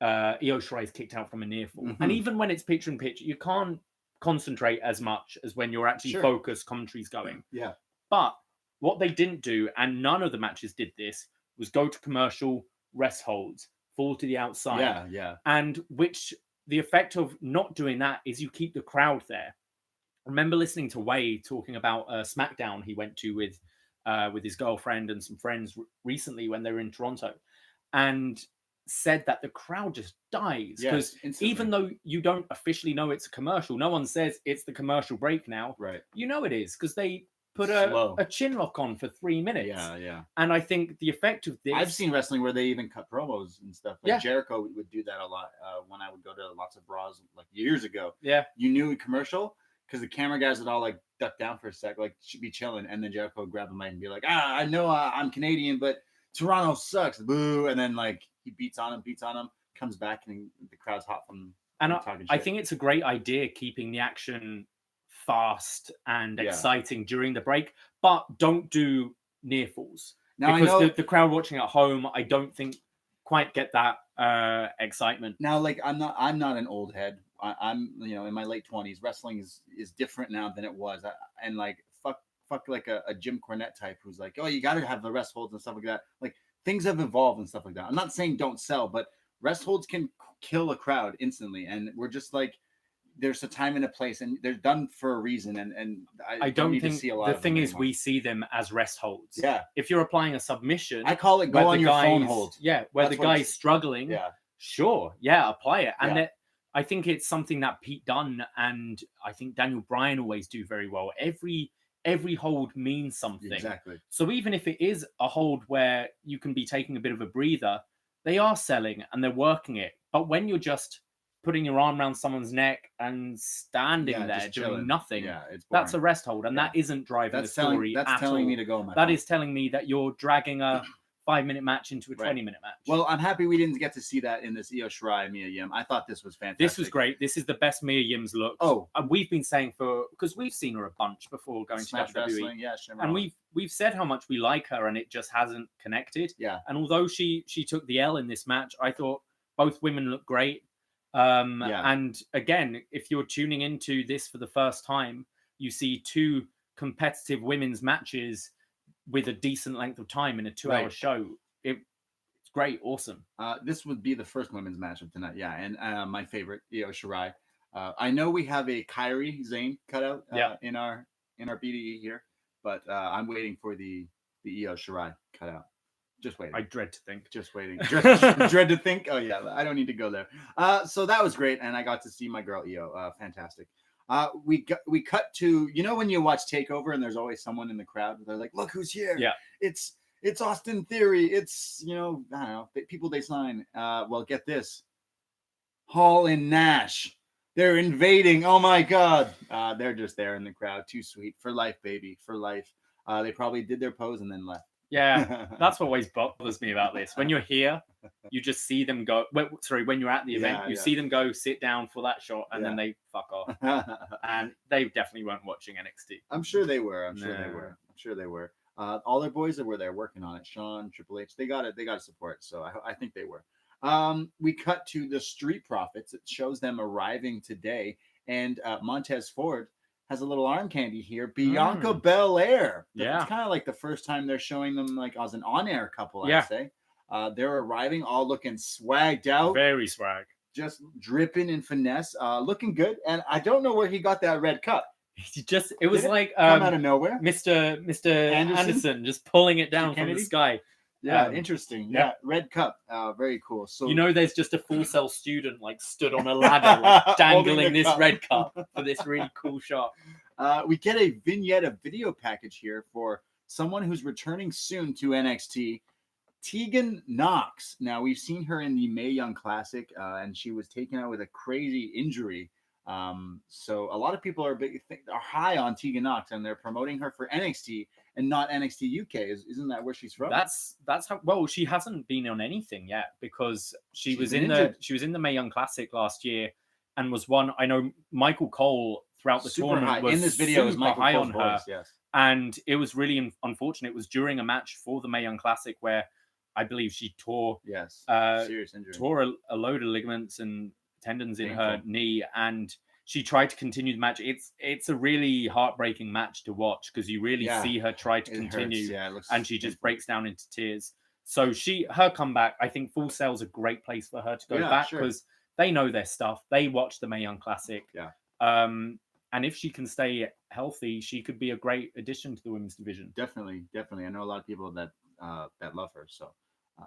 Io Shirai's kicked out from a near fall. And even when it's picture in picture, you can't concentrate as much as when you're actually focused, commentary's going. Yeah. But what they didn't do, and none of the matches did this, was go to commercial, rest holds, fall to the outside. Yeah. And the effect of not doing that is you keep the crowd there. I remember listening to Wade talking about SmackDown he went to with his girlfriend and some friends recently when they were in Toronto, and said that the crowd just dies because even though you don't officially know it's a commercial, no one says it's the commercial break now. Right. You know it is because they put a chin lock on for 3 minutes. Yeah. And I think the effect of this... I've seen wrestling where they even cut promos and stuff. Like Jericho would do that a lot when I would go to lots of bras like years ago. Yeah. You knew a commercial because the camera guys would all like duck down for a sec, like should be chilling. And then Jericho would grab the mic and be like, I know I'm Canadian, but Toronto sucks. Boo. And then like he beats on him, comes back and the crowd's hot from talking shit. I think it's a great idea keeping the action fast and exciting during the break, but don't do near falls because I know the crowd watching at home, I don't think quite get that excitement. Now, like I'm not an old head. I'm in my late 20s. Wrestling is different now than it was. And like fuck like a Jim Cornette type who's like, oh, you got to have the rest holds and stuff like that. Like things have evolved and stuff like that. I'm not saying don't sell, but rest holds can kill a crowd instantly, and we're just like, there's a time and a place, and they're done for a reason. And I don't need to see a lot. The thing is, we see them as rest holds. Yeah. If you're applying a submission, I call it go on your phone hold. Yeah, where the guy's struggling. Yeah. Sure. Yeah, apply it. And I think it's something that Pete Dunne and I think Daniel Bryan always do very well. Every hold means something. Exactly. So even if it is a hold where you can be taking a bit of a breather, they are selling and they're working it. But when you're just putting your arm around someone's neck and standing there doing nothing, that's a rest hold, and that isn't driving the story. That's telling me to go. That is telling me that you're dragging a 5-minute match into a 20-minute match. Well, I'm happy we didn't get to see that in this Io Shirai Mia Yim. I thought this was fantastic. This was great. This is the best Mia Yim's look. Oh, we've been saying because we've seen her a bunch before going Smash to WWE. Wrestling, and we've said how much we like her, and it just hasn't connected. Yeah. And although she took the L in this match, I thought both women looked great. And again, if you're tuning into this for the first time, you see 2 competitive women's matches with a decent length of time in a 2-hour show. It's great, awesome. This would be the first women's match of tonight, and my favorite, Io Shirai. I know we have a Kairi Zane cutout in our BDE here, but I'm waiting for the Io Shirai cutout. Just waiting. I dread to think. Just waiting. Dread to think. Oh yeah, I don't need to go there. So that was great, and I got to see my girl Io. Fantastic. We cut to, you know, when you watch Takeover and there's always someone in the crowd. They're like, look who's here. Yeah. It's Austin Theory. It's, you know, I don't know, people they sign. Well, get this. Hall and Nash. They're invading. Oh my God. They're just there in the crowd. Too sweet. For life, baby. For life. They probably did their pose and then left. Yeah, that's what always bothers me about this. When you're here, you just see them go. When you're at the event, you see them go sit down for that shot, and then they fuck off. And they definitely weren't watching NXT. I'm sure they were. I'm sure they were. All their boys that were there working on it. Sean, Triple H, they got it. They got support. So I think they were. We cut to the Street Profits. It shows them arriving today, and Montez Ford has a little arm candy here. Bianca Belair. Yeah. It's kind of like the first time they're showing them like as an on-air couple, I'd say. They're arriving all looking swagged out. Very swag. Just dripping in finesse. Looking good. And I don't know where he got that red cup. It was like come out of nowhere. Mr. Anderson just pulling it down from the sky. Yeah, interesting. Yeah, red cup. Very cool. So there's just a Full Sail student like stood on a ladder, like, dangling this red cup for this really cool shot. We get a vignette, a video package here for someone who's returning soon to NXT, Tegan Knox. Now we've seen her in the Mae Young Classic, and she was taken out with a crazy injury. So a lot of people are high on Tegan Knox, and they're promoting her for NXT and not NXT UK. Isn't that where she's from? That's how. Well, she hasn't been on anything yet because she was in the Mae Young Classic last year and was one. I know Michael Cole throughout the tournament was in this video was Michael high Cole's on her, voice, yes. And it was really unfortunate. It was during a match for the Mae Young Classic where I believe she tore serious injury, tore a load of ligaments and tendons in her knee, and she tried to continue the match. It's a really heartbreaking match to watch because you really see her try to continue, and she just breaks down into tears. So her comeback, I think Full Sail's a great place for her to go back because they know their stuff. They watch the Mae Young Classic. And if she can stay healthy, she could be a great addition to the women's division. Definitely. I know a lot of people that love her. So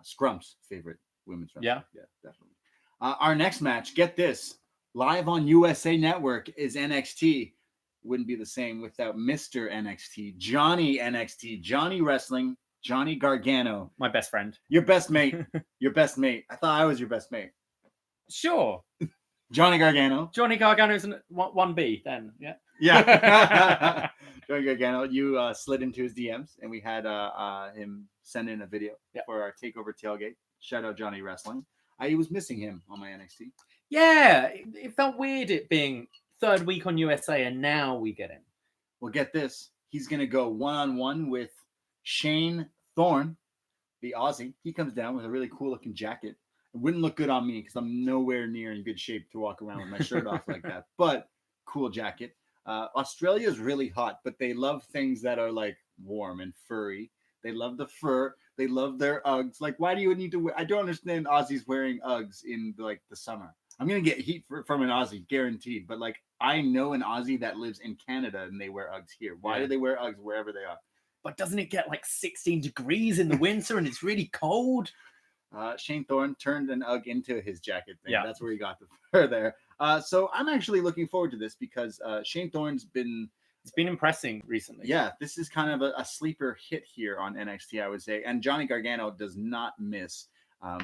Scrump's favorite women's wrestler. Yeah, definitely. Our next match, get this. Live on USA Network is NXT. Wouldn't be the same without Mr. NXT, Johnny NXT, Johnny Wrestling, Johnny Gargano. My best friend. Your best mate. Your best mate. I thought I was your best mate. Sure. Johnny Gargano. Johnny Gargano's 1B then, yeah? Yeah. Johnny Gargano, you slid into his DMs and we had him send in a video for our TakeOver tailgate. Shout out Johnny Wrestling. I was missing him on my NXT. Yeah, it felt weird it being third week on USA and now we get him. Well, get this. He's going to go one-on-one with Shane Thorne, the Aussie. He comes down with a really cool-looking jacket. It wouldn't look good on me because I'm nowhere near in good shape to walk around with my shirt off like that. But cool jacket. Australia is really hot, but they love things that are like warm and furry. They love the fur. They love their Uggs. Like, why do you need to wear? I don't understand Aussies wearing Uggs in like the summer. I'm going to get heat from an Aussie, guaranteed. But, like, I know an Aussie that lives in Canada and they wear Uggs here. Why do they wear Uggs wherever they are? But doesn't it get, like, 16 degrees in the winter and it's really cold? Shane Thorne turned an Ugg into his jacket thing. Yeah. That's where he got the fur there. So I'm actually looking forward to this because Shane Thorne's been... It's been impressing recently. Yeah, this is kind of a sleeper hit here on NXT, I would say. And Johnny Gargano does not miss.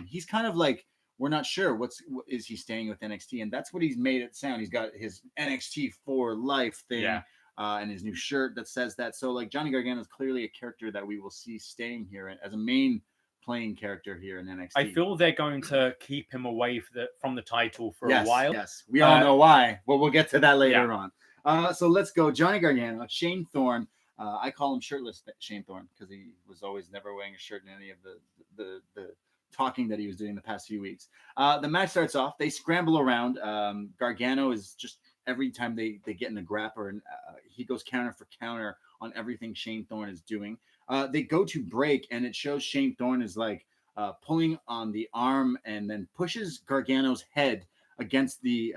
He's kind of like... We're not sure is he staying with NXT, and that's what he's made it sound. He's got his NXT for life thing, and his new shirt that says that. So, like, Johnny Gargano is clearly a character that we will see staying here as a main playing character here in NXT. I feel they're going to keep him away from the title for a while. Yes, we all know why. Well, we'll get to that later on. So let's go. Johnny Gargano, Shane Thorne. I call him shirtless Shane Thorne because he was always never wearing a shirt in any of the talking that he was doing the past few weeks. The match starts off. They scramble around. Gargano is just every time they get in a grapper, and he goes counter for counter on everything Shane Thorne is doing. They go to break, and it shows Shane Thorne is like pulling on the arm and then pushes Gargano's head against the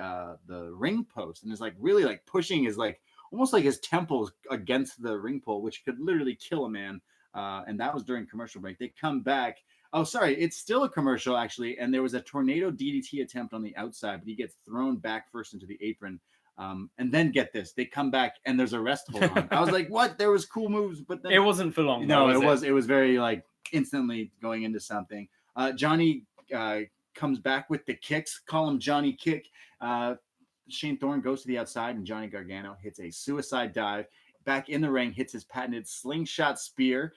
ring post, and is like really like pushing his like almost like his temples against the ring pole, which could literally kill a man. And that was during commercial break. They come back. Oh, sorry, it's still a commercial actually, and there was a tornado DDT attempt on the outside, but he gets thrown back first into the apron. And then get this, they come back and there's a rest hold on. I was like, what? There was cool moves, but then it wasn't for long. No, it was very like instantly going into something. Johnny comes back with the kicks. Call him Johnny Kick. Shane Thorne goes to the outside, and Johnny Gargano hits a suicide dive. Back in the ring, hits his patented slingshot spear.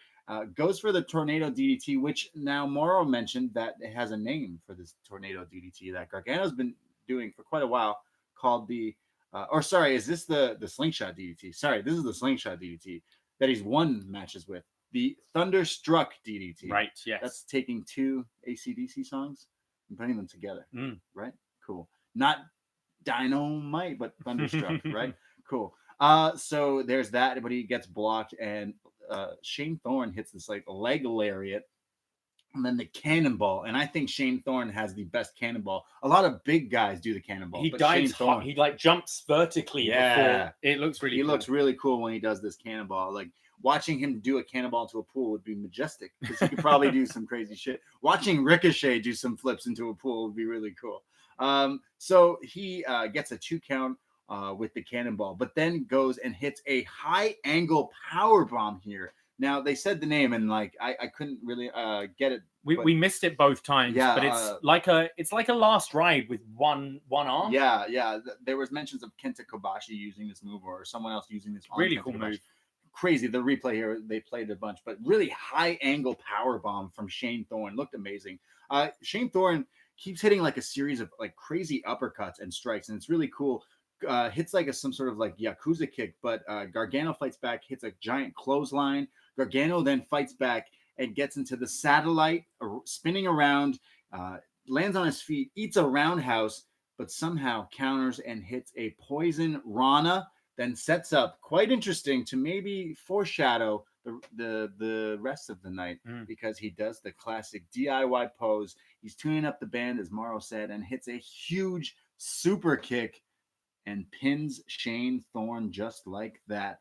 Goes for the tornado DDT, which now Morrow mentioned that it has a name for this tornado DDT that Gargano's been doing for quite a while, called the is this the slingshot DDT? Sorry, this is the slingshot DDT that he's won matches with. The Thunderstruck DDT. Right, yes. That's taking two AC/DC songs and putting them together. Right? Cool. Not Dynamite, but Thunderstruck, right? Cool. So there's that, but he gets blocked, and Shane Thorne hits this like leg lariat, and then the cannonball. And I think Shane Thorne has the best cannonball. A lot of big guys do the cannonball. He dives hard. He like jumps vertically. Yeah, it looks really. He looks really cool when he does this cannonball. Like watching him do a cannonball into a pool would be majestic, because he could probably do some crazy shit. Watching Ricochet do some flips into a pool would be really cool. So he gets a 2 count. With the cannonball, but then goes and hits a high angle power bomb here. Now they said the name, and like I couldn't really get it. We missed it both times. Yeah, but it's like a last ride with one arm. Yeah. There was mentions of Kenta Kobashi using this move, or someone else using this. Really cool move. Crazy. The replay here, they played a bunch, but really high angle power bomb from Shane Thorne looked amazing. Shane Thorne keeps hitting like a series of like crazy uppercuts and strikes, and it's really cool. Hits like some sort of like Yakuza kick, but Gargano fights back, hits a giant clothesline. Gargano then fights back and gets into the satellite, spinning around, lands on his feet, eats a roundhouse, but somehow counters and hits a poison Rana, then sets up, quite interesting, to maybe foreshadow the rest of the night, because he does the classic DIY pose. He's tuning up the band, as Morrow said, and hits a huge super kick and pins Shane Thorne just like that.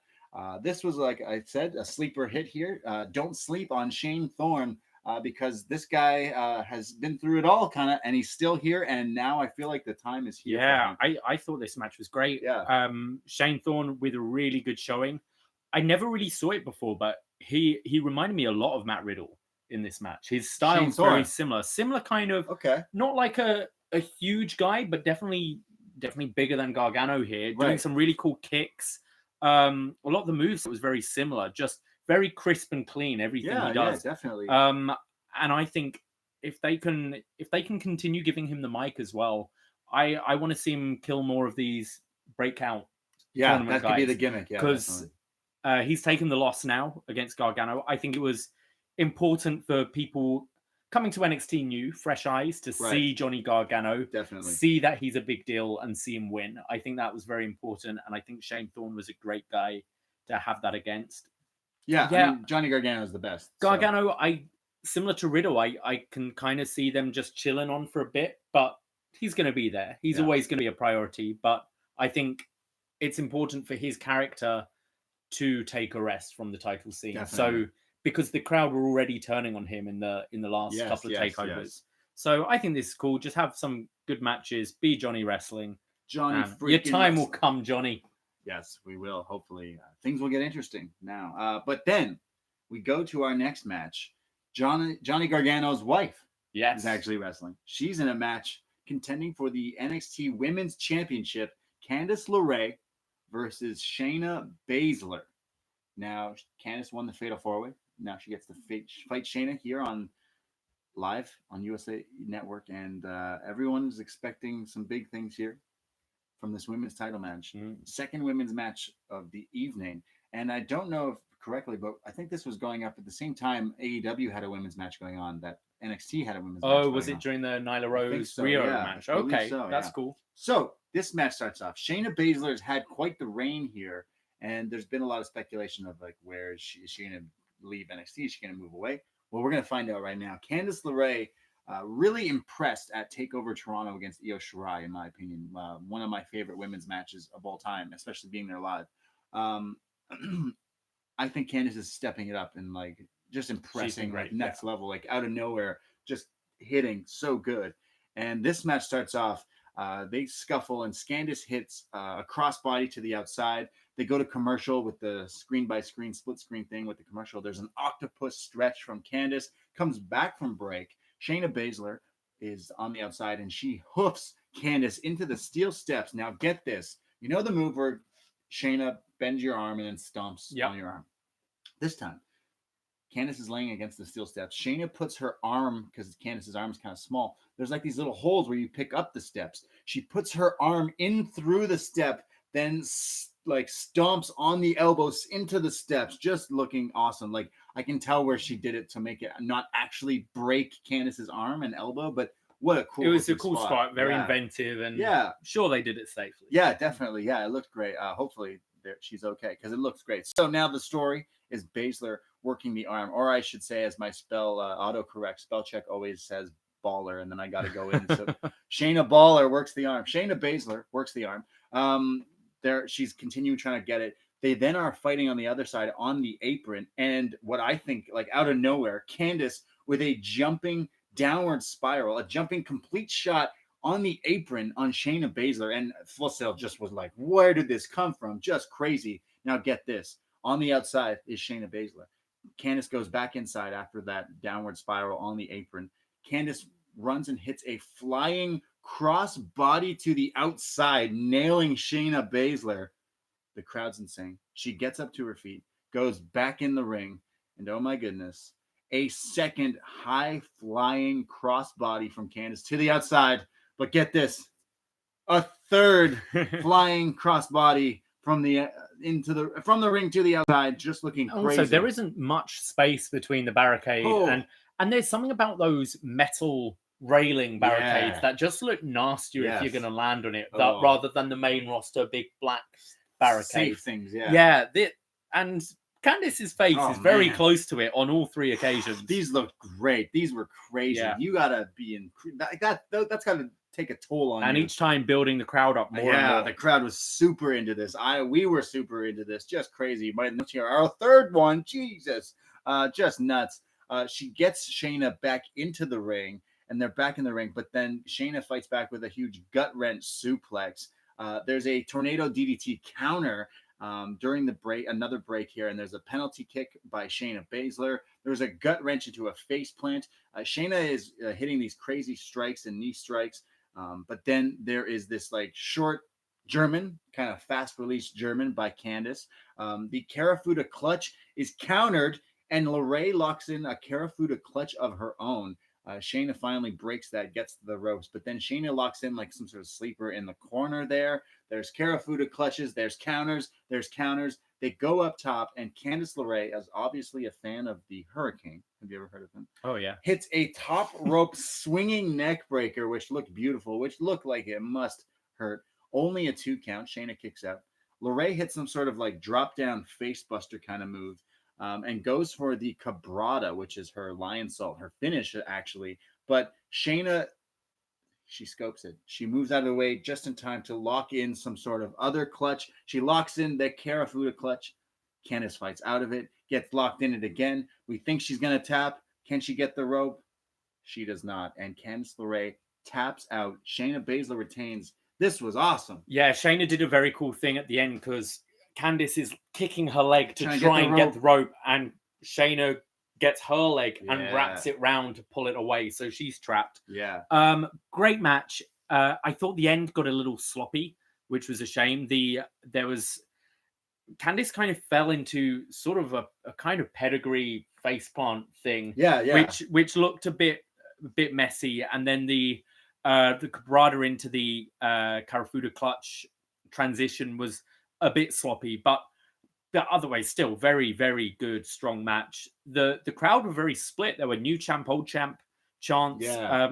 This was, like I said, a sleeper hit here. Don't sleep on Shane Thorne, because this guy has been through it all, kind of, and he's still here. And now I feel like the time is here. Yeah, I thought this match was great. Yeah. Shane Thorne with a really good showing. I never really saw it before, but he reminded me a lot of Matt Riddle in this match. His style is very similar kind of. Okay. Not like a huge guy, but definitely bigger than Gargano here, doing some really cool kicks. A lot of the moves was very similar, just very crisp and clean, everything he does. Yeah, definitely. And I think if they can continue giving him the mic as well, I want to see him kill more of these breakout tournament guys. Could be the gimmick, because he's taken the loss now against Gargano. I think it was important for people coming to NXT new, fresh eyes, to see Johnny Gargano, definitely see that he's a big deal and see him win. I think that was very important, and I think Shane Thorne was a great guy to have that against. Yeah. I mean, Johnny Gargano is the best. Gargano, similar to Riddle, I can kind of see them just chilling on for a bit, but he's going to be there. He's always going to be a priority, but I think it's important for his character to take a rest from the title scene. Definitely. So, because the crowd were already turning on him in the last couple of takeovers. Yes. So I think this is cool. Just have some good matches. Be Johnny Wrestling. Your time will come, Johnny. Yes, we will. Hopefully, things will get interesting now. But then we go to our next match. Johnny Gargano's wife is actually wrestling. She's in a match contending for the NXT Women's Championship. Candice LeRae versus Shayna Baszler. Now, Candice won the Fatal 4-Way. Now she gets to fight Shayna here on live on USA Network, and everyone's expecting some big things here from this women's title match. Second women's match of the evening, and I don't know if correctly, but I think this was going up at the same time AEW had a women's match going on, that NXT had a women's match. Oh, was it during the Nyla Rose Rio match? Okay, that's cool. So this match starts off. Shayna Baszler's had quite the reign here, and there's been a lot of speculation of like, where is she going to leave NXT? Is she going to move away? Well, we're going to find out right now. Candice LeRae really impressed at TakeOver Toronto against Io Shirai, in my opinion. One of my favorite women's matches of all time, especially being there live. I think Candice is stepping it up and like just impressing like next level, like out of nowhere, just hitting so good. And this match starts off, they scuffle and Candice hits a crossbody to the outside. They go to commercial with the screen by screen, split screen thing with the commercial. There's an octopus stretch from Candice, comes back from break. Shayna Baszler is on the outside and she hoofs Candice into the steel steps. Now get this, you know the move where Shayna bends your arm and then stomps on your arm. This time, Candice is laying against the steel steps. Shayna puts her arm, because Candice's arm is kind of small. There's like these little holes where you pick up the steps. She puts her arm in through the step, then like stomps on the elbows into the steps, just looking awesome. Like I can tell where she did it to make it not actually break Candice's arm and elbow, but what a cool. It was a cool spot, very inventive, and sure they did it safely. Yeah, definitely. Yeah, it looked great. Hopefully she's okay because it looks great. So now the story is Baszler working the arm, or I should say, as my autocorrect spell check always says, baller, and then I got to go in. So Shayna Baller works the arm. Shayna Baszler works the arm. She's continuing trying to get it. They then are fighting on the other side on the apron, and what I think, like out of nowhere, Candice with a jumping downward spiral, a jumping complete shot on the apron on Shayna Baszler, and Full Sail just was like, where did this come from? Just crazy. Now get this. On the outside is Shayna Baszler. Candice goes back inside after that downward spiral on the apron. Candice runs and hits a flying cross body to the outside, nailing Shayna Baszler. The crowd's insane. She gets up to her feet, goes back in the ring, and oh my goodness, a second high-flying crossbody from Candice to the outside. But get this, a third flying crossbody from the ring to the outside, just looking crazy. Also, there isn't much space between the barricade and there's something about those metal railing barricades that just look nastier if you're going to land on it, rather than the main roster big black barricades. Safe things, and Candice's face is very close to it on all three occasions. These looked great. These were crazy. Yeah. You gotta be in that's gotta take a toll on you. And each time building the crowd up more and more. The crowd was super into this. We were super into this. Just crazy. Our third one, Jesus, just nuts. She gets Shayna back into the ring, and they're back in the ring. But then Shayna fights back with a huge gut wrench suplex. There's a tornado DDT counter during the break, another break here, and there's a penalty kick by Shayna Baszler. There's a gut wrench into a face plant. Shayna is hitting these crazy strikes and knee strikes, but then there is this like short German, kind of fast release German by Candice. The Karafuda clutch is countered, and LeRae locks in a Karafuda clutch of her own. Shayna finally breaks that, gets to the ropes, but then Shayna locks in like some sort of sleeper in the corner there. There's Karafuda clutches, there's counters. They go up top, and Candice LeRae, as obviously a fan of the Hurricane, have you ever heard of him? Oh, yeah. Hits a top rope swinging neck breaker, which looked beautiful, which looked like it must hurt. Only a 2 count. Shayna kicks out. LeRae hits some sort of like drop down face buster kind of move. And goes for the Cabrada, which is her lion salt, her finish, actually. But Shayna, she scopes it. She moves out of the way just in time to lock in some sort of other clutch. She locks in the Karafuda clutch. Candice fights out of it, gets locked in it again. We think she's going to tap. Can she get the rope? She does not. And Candice LeRae taps out. Shayna Baszler retains. This was awesome. Yeah, Shayna did a very cool thing at the end because Candice is kicking her leg to try and get the rope, and Shayna gets her leg and wraps it round to pull it away, so she's trapped. Yeah. Great match. I thought the end got a little sloppy, which was a shame. Candice kind of fell into sort of a kind of pedigree faceplant thing. Yeah. Which looked a bit messy, and then the Cabrada into the Karafuda clutch transition was a bit sloppy, but the other way, still very, very good, strong match. The crowd were very split. There were new champ, old champ chants. Yeah.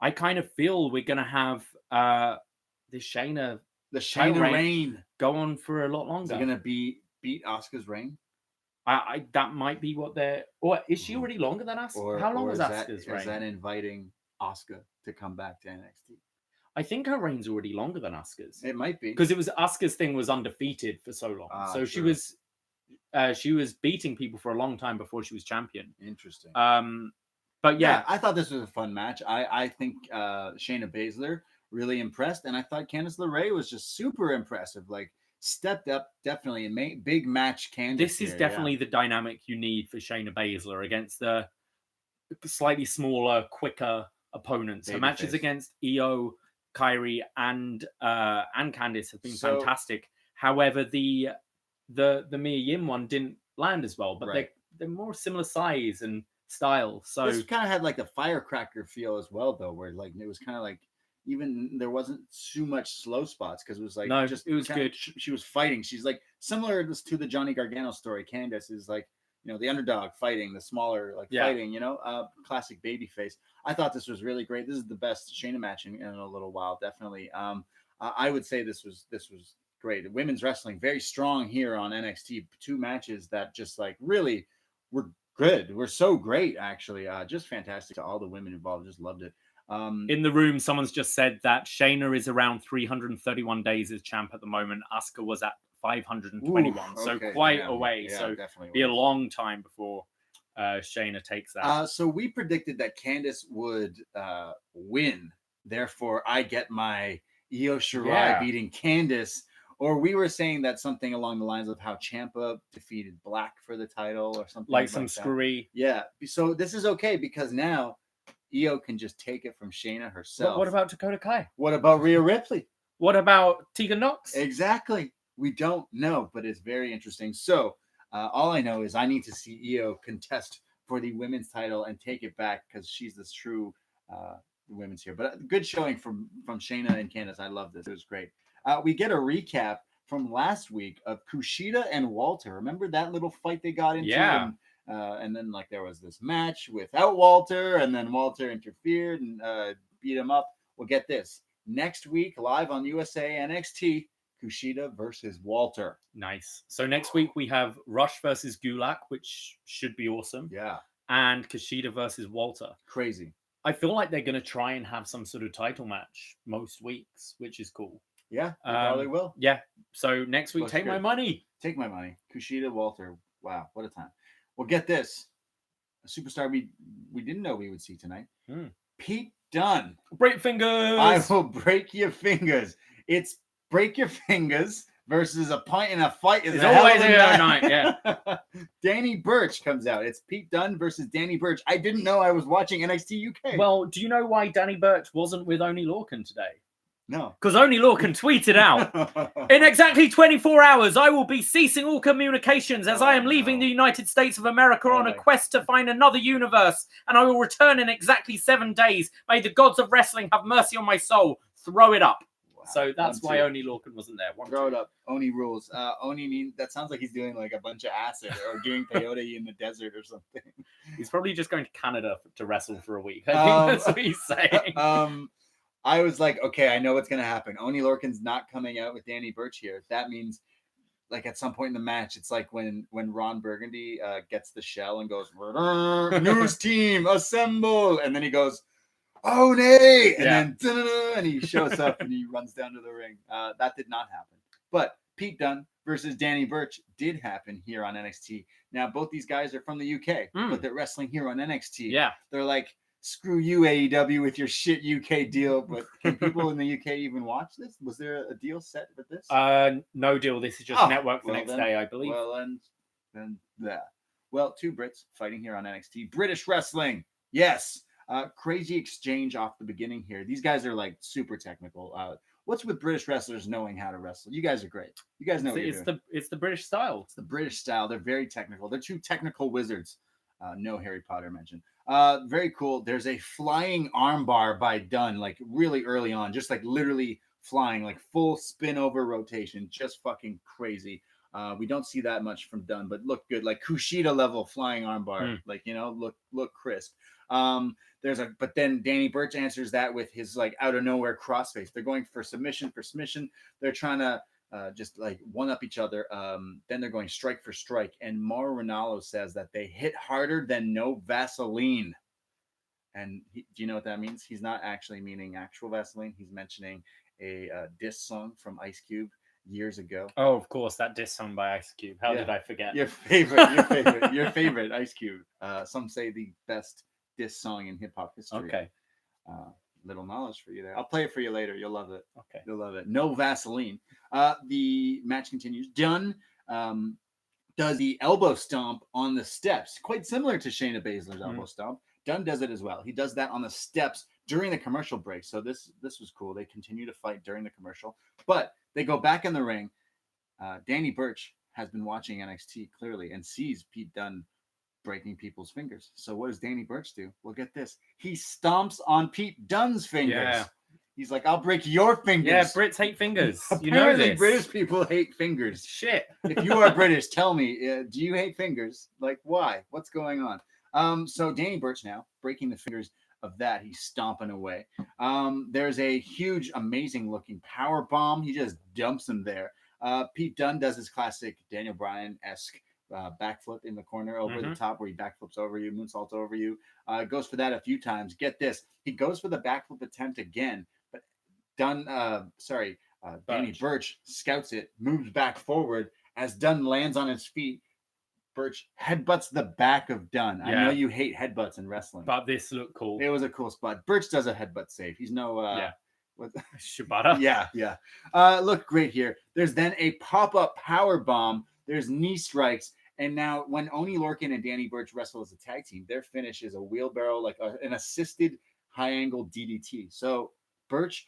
I kind of feel we're gonna have the Shayna reign go on for a lot longer. They're gonna beat Asuka's reign. I that might be what they're. Or is she already longer than Asuka? How long was Asuka's reign? Is that inviting Asuka to come back to NXT? I think her reign's already longer than Asuka's. It might be, because it was Asuka's thing was undefeated for so long. So true. she was beating people for a long time before she was champion. Interesting. But yeah, I thought this was a fun match. I think Shayna Baszler really impressed, and I thought Candice LeRae was just super impressive. Like stepped up definitely and made big match. Candice. This is definitely the dynamic you need for Shayna Baszler against the slightly smaller, quicker opponents. Her matches against Io, Kairi, and Candice have been fantastic. However, the Mia Yim one didn't land as well, but they're more similar size and style. So this kind of had like the firecracker feel as well, though, where like it was kind of like even there wasn't too much slow spots because it was like it was good. She was fighting. She's like similar to the Johnny Gargano story. Candice is like, you know, the underdog fighting the smaller, like fighting, you know, classic baby face. I thought this was really great. This is the best Shayna match in a little while, definitely. I would say this was great. Women's wrestling very strong here on NXT. 2 matches that just like really were good. We're so great, actually. Just fantastic to all the women involved. Just loved it. In the room, someone's just said that Shayna is around 331 days as champ at the moment. Asuka was at 521, so quite a way. So be a long time before Shayna takes that. So we predicted that Candice would win. Therefore, I get my Io Shirai beating Candice. Or we were saying that something along the lines of how Ciampa defeated Black for the title or something like some screwy. Yeah. So this is okay because now Io can just take it from Shayna herself. What about Dakota Kai? What about Rhea Ripley? What about Tegan Nox? Exactly. We don't know, but it's very interesting. So all I know is I need to see Io contest for the women's title and take it back because she's this true women's here. But good showing from Shayna and Candice. I love this. It was great. We get a recap from last week of Kushida and Walter. Remember that little fight they got into? Yeah. And then like there was this match without Walter, and then Walter interfered and beat him up. Well, get this. Next week, live on USA NXT, Kushida versus Walter. Nice. So next week we have Rush versus Gulak, which should be awesome. Yeah. And Kushida versus Walter. Crazy. I feel like they're going to try and have some sort of title match most weeks, which is cool. Yeah, they probably will. Yeah. So next week, take my money. Take my money. Kushida, Walter. Wow, what a time. Well, get this. A superstar we didn't know we would see tonight. Pete Dunne. Break fingers. I will break your fingers. It's break your fingers versus a pint in a fight. It's always a night. Yeah. Danny Burch comes out. It's Pete Dunne versus Danny Burch. I didn't know I was watching NXT UK. Well, do you know why Danny Burch wasn't with Oney Lorcan today? No. Because Oney Lorcan tweeted out, in exactly 24 hours, I will be ceasing all communications as I am leaving the United States of America on a quest to find another universe, and I will return in exactly 7 days. May the gods of wrestling have mercy on my soul. Throw it up. Wow. So that's why Oney Lorcan wasn't there. Throw it up. Oni rules. Oni that sounds like he's doing like a bunch of acid or doing peyote in the desert or something. He's probably just going to Canada to wrestle for a week. I think that's what he's saying. I was like, okay, I know what's going to happen. Oney Lorcan's not coming out with Danny Burch here. That means, like, at some point in the match, it's like when Ron Burgundy gets the shell and goes, news team, assemble. And then he goes, oh, nay. And then, and he shows up and he runs down to the ring. That did not happen. But Pete Dunne versus Danny Burch did happen here on NXT. Now, both these guys are from the UK, but they're wrestling here on NXT. Yeah. They're like, screw you, AEW, with your shit UK deal. But can people in the UK even watch this? Was there a deal set with this? No deal. This is just network for next day, I believe. Well, then that. Well, 2 Brits fighting here on NXT. British wrestling. Yes. Crazy exchange off the beginning here. These guys are like super technical. What's with British wrestlers knowing how to wrestle? You guys are great. You guys know what you're doing. It's the British style. It's the British style. They're very technical. They're 2 technical wizards. No Harry Potter mention. Very cool. There's a flying armbar by Dunne, like really early on, just like literally flying, like full spin over rotation, just fucking crazy. We don't see that much from Dunn, but look good, like Kushida level flying armbar, like look crisp. But then Danny Burch answers that with his like out of nowhere crossface. They're going for submission. They're trying to just like one up each other. Then they're going strike for strike. And Mauro Ranallo says that they hit harder than no Vaseline. And do you know what that means? He's not actually meaning actual Vaseline. He's mentioning a diss song from Ice Cube years ago. Oh, of course, that diss song by Ice Cube. How did I forget? Your favorite Ice Cube. Some say the best diss song in hip hop history. Okay. Little knowledge for you there. I'll play it for you later. You'll love it. Okay. You'll love it. No Vaseline. The match continues. Dunn does the elbow stomp on the steps, quite similar to Shayna Baszler's elbow stomp. Dunn does it as well. He does that on the steps during the commercial break. So this was cool. They continue to fight during the commercial, but they go back in the ring. Danny Burch has been watching NXT clearly and sees Pete Dunne breaking people's fingers. So what does Danny Burch do? Well, get this. He stomps on Pete Dunne's fingers. Yeah. He's like, I'll break your fingers. Yeah, Brits hate fingers. Apparently, you know this. British people hate fingers. Shit. If you are British, tell me, do you hate fingers? Like, why? What's going on? So Danny Burch now breaking the fingers of that. He's stomping away. There's a huge, amazing looking power bomb. He just dumps him there. Pete Dunne does his classic Daniel Bryan-esque backflip in the corner over the top where he backflips over you, moonsaults over you. Goes for that a few times. Get this. He goes for the backflip attempt again, but Danny Burch scouts it, moves back forward as Dunne lands on his feet. Burch headbutts the back of Dunne. Yeah. I know you hate headbutts in wrestling, but this looked cool. It was a cool spot. Burch does a headbutt save. He's no Shibata. Yeah. Look great here. There's then a pop-up power bomb. There's knee strikes. And now when Oney Lorcan and Danny Burch wrestle as a tag team, their finish is a wheelbarrow, like an assisted high-angle DDT. So Burch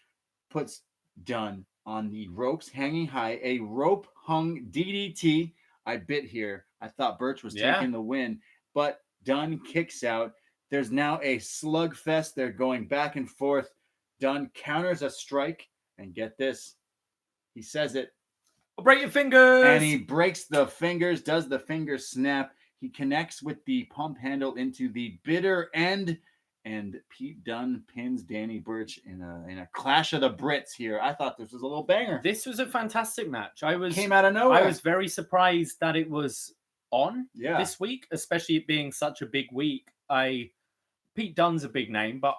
puts Dunne on the ropes hanging high, a rope-hung DDT. I bit here. I thought Burch was taking the win, but Dunne kicks out. There's now a slugfest. They're going back and forth. Dunne counters a strike, and get this. He says it. I'll break your fingers. And he breaks the fingers, does the finger snap. He connects with the pump handle into the bitter end, and Pete Dunne pins Danny Burch in a clash of the Brits here. I thought this was a little banger. This was a fantastic match. Came out of nowhere. I was very surprised that it was on this week, especially it being such a big week. Pete Dunne's a big name, but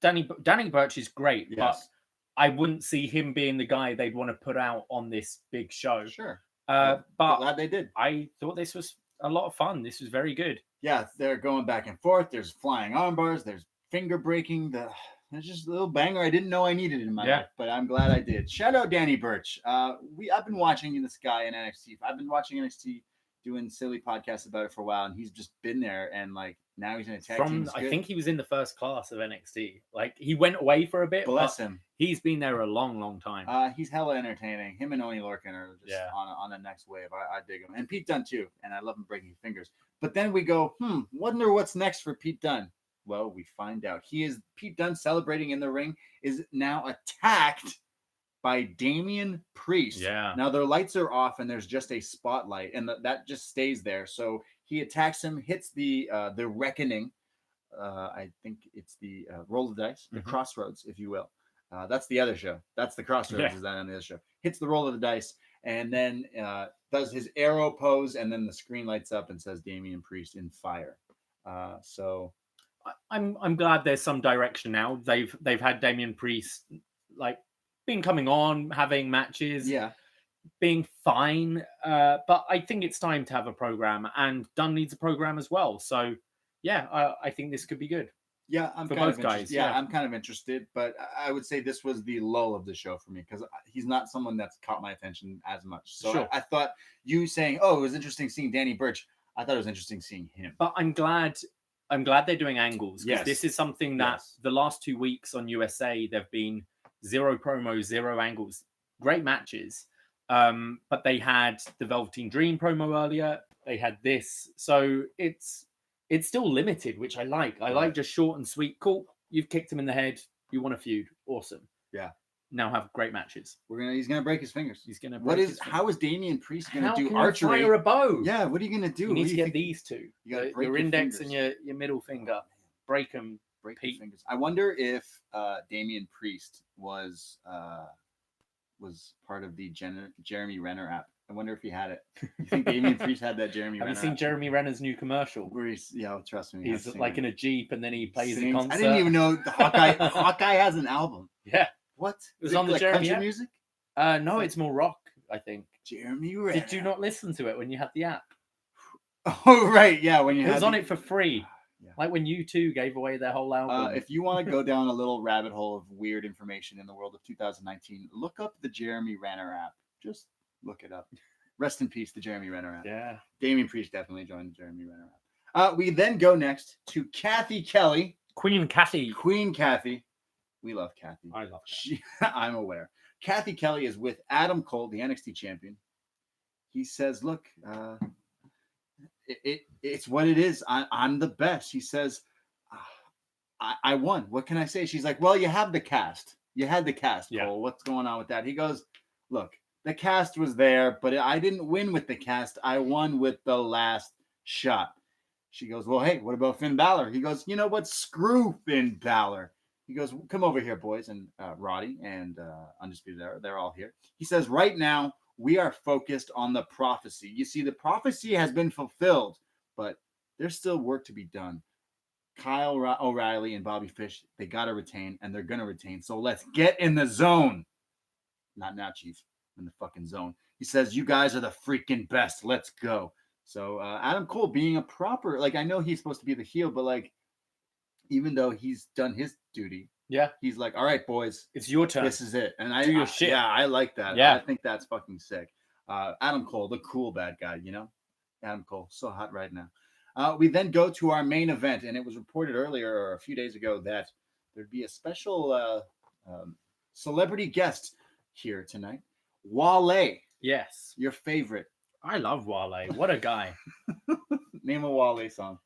Danny Burch is great. Yes. But I wouldn't see him being the guy they'd want to put out on this big show. Sure. But glad they did. I thought this was a lot of fun. This was very good. Yeah, they're going back and forth. There's flying arm bars. There's finger breaking. There's just a little banger I didn't know I needed in my life, but I'm glad I did. Shout out Danny Burch. I've been watching this guy in NXT. I've been watching NXT doing silly podcasts about it for a while, and he's just been there, and like now he's in a tag team. I think he was in the first class of NXT. Like he went away for a bit. Bless him. He's been there a long, long time. He's hella entertaining. Him and Oney Lorcan are just on the next wave. I dig him, and Pete Dunne too. And I love him breaking fingers. But then we go, wonder what's next for Pete Dunne. Well, we find out Pete Dunne celebrating in the ring is now attacked by Damian Priest. Yeah. Now their lights are off and there's just a spotlight, and that just stays there. So he attacks him, hits the reckoning. I think it's the roll of the dice, the crossroads, if you will. That's the other show. That's the crossroads. Is that on the other show? Hits the roll of the dice, and then does his arrow pose, and then the screen lights up and says Damian Priest in fire. So I'm glad there's some direction now. They've had Damian Priest been coming on, having matches, being fine. But I think it's time to have a program, and Dunne needs a program as well. So I think this could be good. Yeah, I'm kind of guys. Yeah, I'm kind of interested, but I would say this was the lull of the show for me because he's not someone that's caught my attention as much. So I thought you saying, "Oh, it was interesting seeing Danny Burch." I thought it was interesting seeing him. But I'm glad they're doing angles because this is something that the last 2 weeks on USA there've been 0 promos, 0 angles, great matches. But they had the Velveteen Dream promo earlier. They had this, so it's still limited, which I like. I like just short and sweet. Cool. You've kicked him in the head. You want a feud. Awesome. Yeah. now have great matches. He's gonna break his fingers. He's gonna. How is Damian Priest gonna do archery? archery? Fire a bow. Yeah, what are you gonna do? You need to get these two. You gotta your index and your middle finger. Break them. Break your fingers. I wonder if Damian Priest was part of the Jeremy Renner app. I wonder if he had it. You think Damian Priest had that Jeremy Renner? Have you seen Jeremy Renner's new commercial? Where he's, trust me. He's like in a Jeep and then he plays a concert. I didn't even know the Hawkeye has an album. Yeah. What? It was on the Jeremy country music? No, it's more rock, I think. Jeremy Renner. Did you not listen to it when you had the app? Oh, right. Yeah. When you it was on it for free. Yeah. Like when U2 gave away their whole album. If you want to go down a little rabbit hole of weird information in the world of 2019, look up the Jeremy Renner app. Just look it up. Rest in peace, the Jeremy Renner app. Yeah. Damian Priest definitely joined the Jeremy Renner app. We then go next to Kathy Kelly. Queen Kathy. We love Kathy. I love Kathy. I'm aware. Kathy Kelly is with Adam Cole, the NXT champion. He says, look, it's what it is. I'm the best. He says, I won. What can I say? She's like, well, you have the cast. You had the cast, Cole. Yeah. What's going on with that? He goes, look, the cast was there, but I didn't win with the cast. I won with the last shot. She goes, well, hey, what about Finn Balor? He goes, you know what? Screw Finn Balor. He goes, come over here, boys. And Roddy and Undisputed Era, they're all here. He says, right now, we are focused on the prophecy. You see, the prophecy has been fulfilled, but there's still work to be done. Kyle O'Reilly and Bobby Fish, they got to retain, and they're going to retain. So let's get in the zone. Not now, Chief. In the fucking zone. He says, you guys are the freaking best. Let's go. So Adam Cole being a proper, like, I know he's supposed to be the heel, but like, even though he's done his duty, yeah, he's like, all right, boys, it's your turn. This is it. And do your shit. Yeah, I like that. Yeah. I think that's fucking sick. Adam Cole, the cool bad guy, you know? Adam Cole, so hot right now. We then go to our main event, and it was reported earlier or a few days ago that there'd be a special celebrity guest here tonight. Wale. Yes. Your favorite. I love Wale. What a guy. Name a Wale song.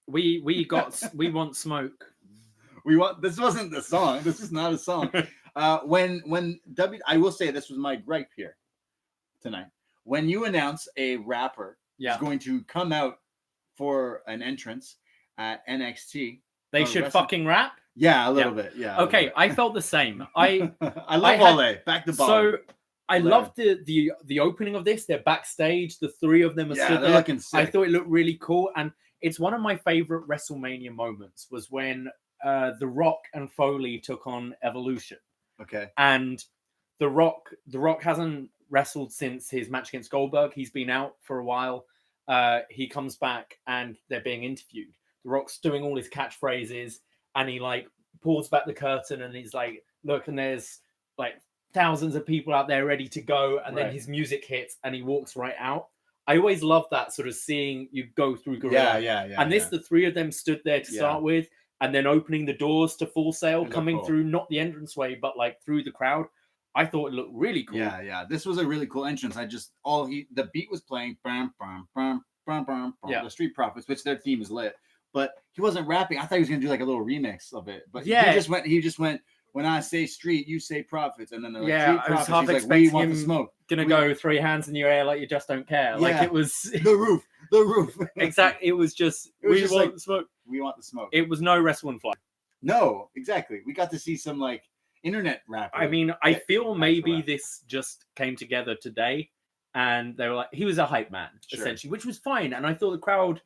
We want smoke. This wasn't the song. This is not a song. I will say this was my gripe here tonight. When you announce a rapper is going to come out for an entrance at NXT, they should fucking rap? Yeah, a little bit. Yeah. Okay, I felt the same. I love Wale. Back to bottom. So I loved the opening of this. They're backstage. The three of them are stood there. Looking sick. I thought it looked really cool, and it's one of my favorite WrestleMania moments was when The Rock and Foley took on Evolution. Okay. And The Rock hasn't wrestled since his match against Goldberg. He's been out for a while. He comes back and they're being interviewed. The Rock's doing all his catchphrases and he like pulls back the curtain and he's like, look, and there's like thousands of people out there ready to go. And then his music hits and he walks right out. I always love that sort of seeing you go through Gorilla. Yeah. And the three of them stood there to start with, and then opening the doors to Full Sail, coming through not the entranceway, but like through the crowd. I thought it looked really cool. Yeah. This was a really cool entrance. The beat was playing, bam, bam, bam, bam, bam, bam, the Street Profits, which their theme is lit, but he wasn't rapping. I thought he was gonna do like a little remix of it, but he just went. When I say street, you say profits, and then they're like, Street I was Profits. half He's expecting like, we want the smoke. Gonna go three hands in your air like you just don't care. Like it was the roof. Exactly. It was just we want the smoke. We want the smoke. It was no wrestle and fly. No, exactly. We got to see some like internet rap. I mean, I feel maybe this just came together today, and they were like, he was a hype man essentially, which was fine, and I thought the crowd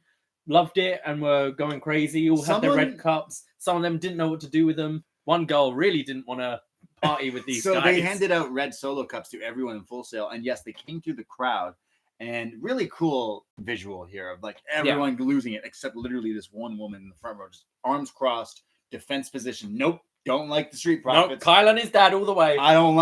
loved it and were going crazy. All had their red cups. Some of them didn't know what to do with them. One girl really didn't want to party with these guys. So they handed out red Solo cups to everyone in Full Sail, and yes, they came through the crowd. And really cool visual here of like everyone losing it, except literally this one woman in the front row, just arms crossed, defense position. Nope, don't like the Street Profits. Nope, Kyle and his dad all the way. I don't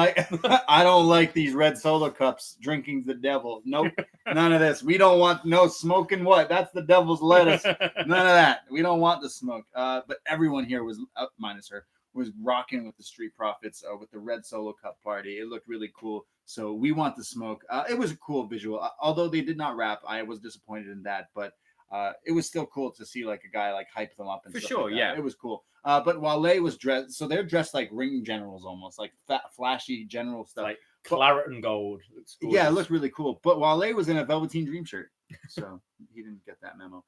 like these red Solo cups. Drinking's the devil. Nope, none of this. We don't want no smoking. What? That's the devil's lettuce. None of that. We don't want the smoke. But everyone here was minus her. Was rocking with the Street Profits with the red Solo Cup party. It looked really cool. So we want the smoke. It was a cool visual. Although they did not rap, I was disappointed in that. But it was still cool to see like a guy like hype them up and for stuff sure. like that. Yeah, it was cool. But Wale was dressed, so they're dressed like ring generals almost, like flashy general stuff, like claret and gold. Yeah, it looked really cool. But Wale was in a Velveteen Dream shirt, so he didn't get that memo.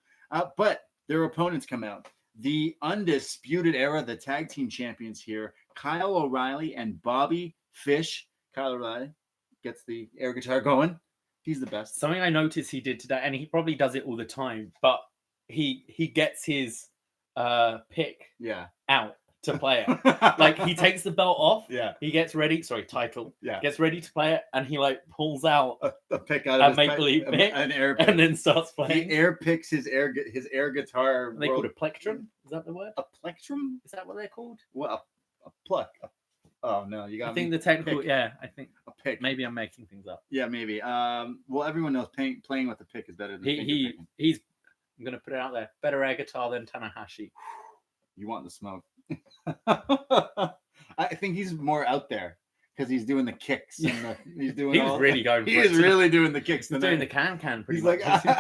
But their opponents come out. The Undisputed Era, the tag team champions here, Kyle O'Reilly and Bobby Fish. Kyle O'Reilly gets the air guitar going. He's the best. Something I noticed he did today, and he probably does it all the time, but he gets his pick out to play it. Like he takes the belt off. Yeah. He gets ready. Sorry, title. Yeah. Gets ready to play it, and he like pulls out a pick out of a make-believe pick, an air pick. and then starts playing. He air picks his air guitar. They call it a plectrum. Is that the word? A plectrum? Is that what they're called? Well, a pluck. Oh no, you got. I think the technical. Yeah, I think a pick. Maybe I'm making things up. Yeah, maybe. Well, everyone knows playing with the pick is better than he's. I'm gonna put it out there. Better air guitar than Tanahashi. You want the smoke? I think he's more out there because he's doing the kicks and he's doing. He was really going. He is really doing the kicks. He's doing the can. Pretty he's much. Like,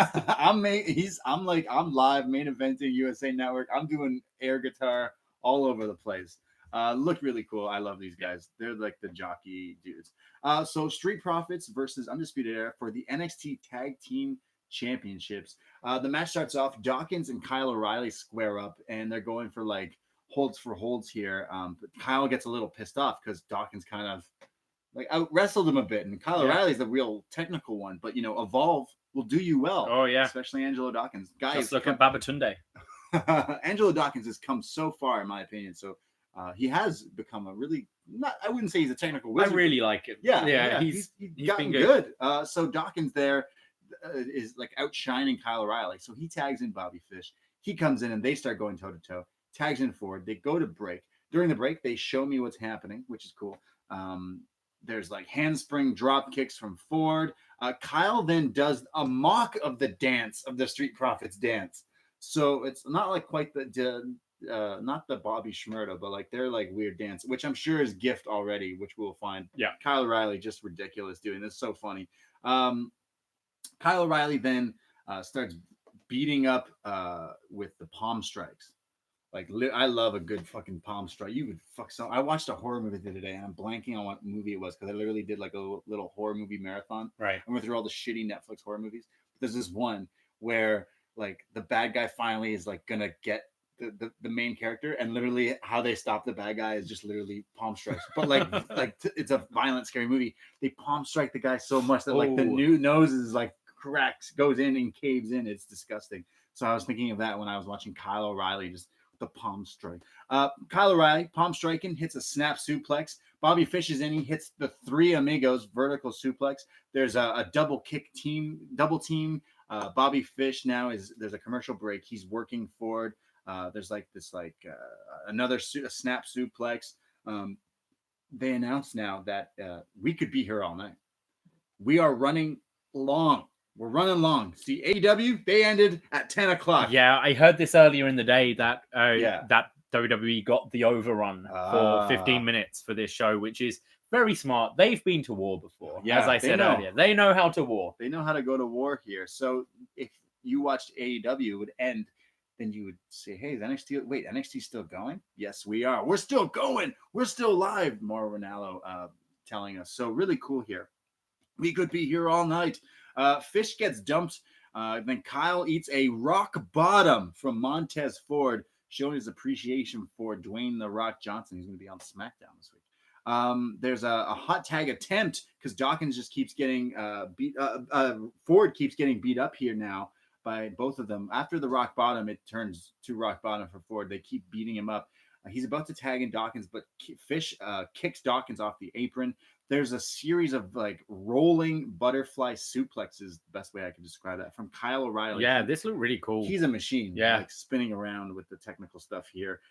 I'm live main eventing USA Network. I'm doing air guitar all over the place. Look really cool. I love these guys. They're like the jockey dudes. So Street Profits versus Undisputed Era for the NXT Tag Team Championships. The match starts off. Dawkins and Kyle O'Reilly square up, and they're going for like holds for holds here. But Kyle gets a little pissed off because Dawkins kind of like out wrestled him a bit, and Kyle O'Reilly's the real technical one. But Evolve will do you well. Oh yeah, especially Angelo Dawkins. Guys, just look at Babatunde. Angelo Dawkins has come so far, in my opinion. So he has become a really I wouldn't say he's a technical wizard. I really like him. Yeah. He's gotten been good. So Dawkins there is like outshining Kyle O'Reilly. So he tags in Bobby Fish. He comes in and they start going toe to toe. Tags in Ford. They go to break. During the break, they show me what's happening, which is cool. There's like handspring drop kicks from Ford. Kyle then does a mock of the dance of the Street Profits dance. So it's not like quite not the Bobby Shmurda, but like they're like weird dance, which I'm sure is gift already, which we'll find. Yeah. Kyle O'Reilly just ridiculous doing this. So funny. Kyle O'Reilly then starts beating up with the palm strikes. Like I love a good fucking palm strike. You would fuck some. I watched a horror movie today, and I'm blanking on what movie it was because I literally did like a little horror movie marathon. Right. I went through all the shitty Netflix horror movies. There's this one where like the bad guy finally is like gonna get the main character, and literally how they stop the bad guy is just literally palm strikes. But like it's a violent, scary movie. They palm strike the guy so much that like the new nose is like cracks, goes in and caves in. It's disgusting. So I was thinking of that when I was watching Kyle O'Reilly just the palm strike. Kyle O'Reilly palm striking, hits a snap suplex. Bobby Fish is in. He hits the Three Amigos vertical suplex. There's a double team. Bobby Fish now there's a commercial break. He's working forward. There's like this another snap suplex. They announced now that we could be here all night. We are running long. We're running long. See, AEW, they ended at 10 o'clock. Yeah, I heard this earlier in the day that that WWE got the overrun for 15 minutes for this show, which is very smart. They've been to war before, as I said earlier. They know how to war. They know how to go to war here. So if you watched AEW, it would end, then you would say, hey, is NXT still going? Yes, we are. We're still going. We're still live, Mauro Ranallo telling us. So really cool here. We could be here all night. Fish gets dumped. Then Kyle eats a rock bottom from Montez Ford, showing his appreciation for Dwayne The Rock Johnson. He's going to be on SmackDown this week. There's a hot tag attempt because Dawkins just keeps getting beat. Ford keeps getting beat up here now by both of them. After the rock bottom, it turns to rock bottom for Ford. They keep beating him up. He's about to tag in Dawkins, but Fish kicks Dawkins off the apron. There's a series of like rolling butterfly suplexes, the best way I could describe that, from Kyle O'Reilly. Yeah, this looked really cool. He's a machine. Yeah, like spinning around with the technical stuff here.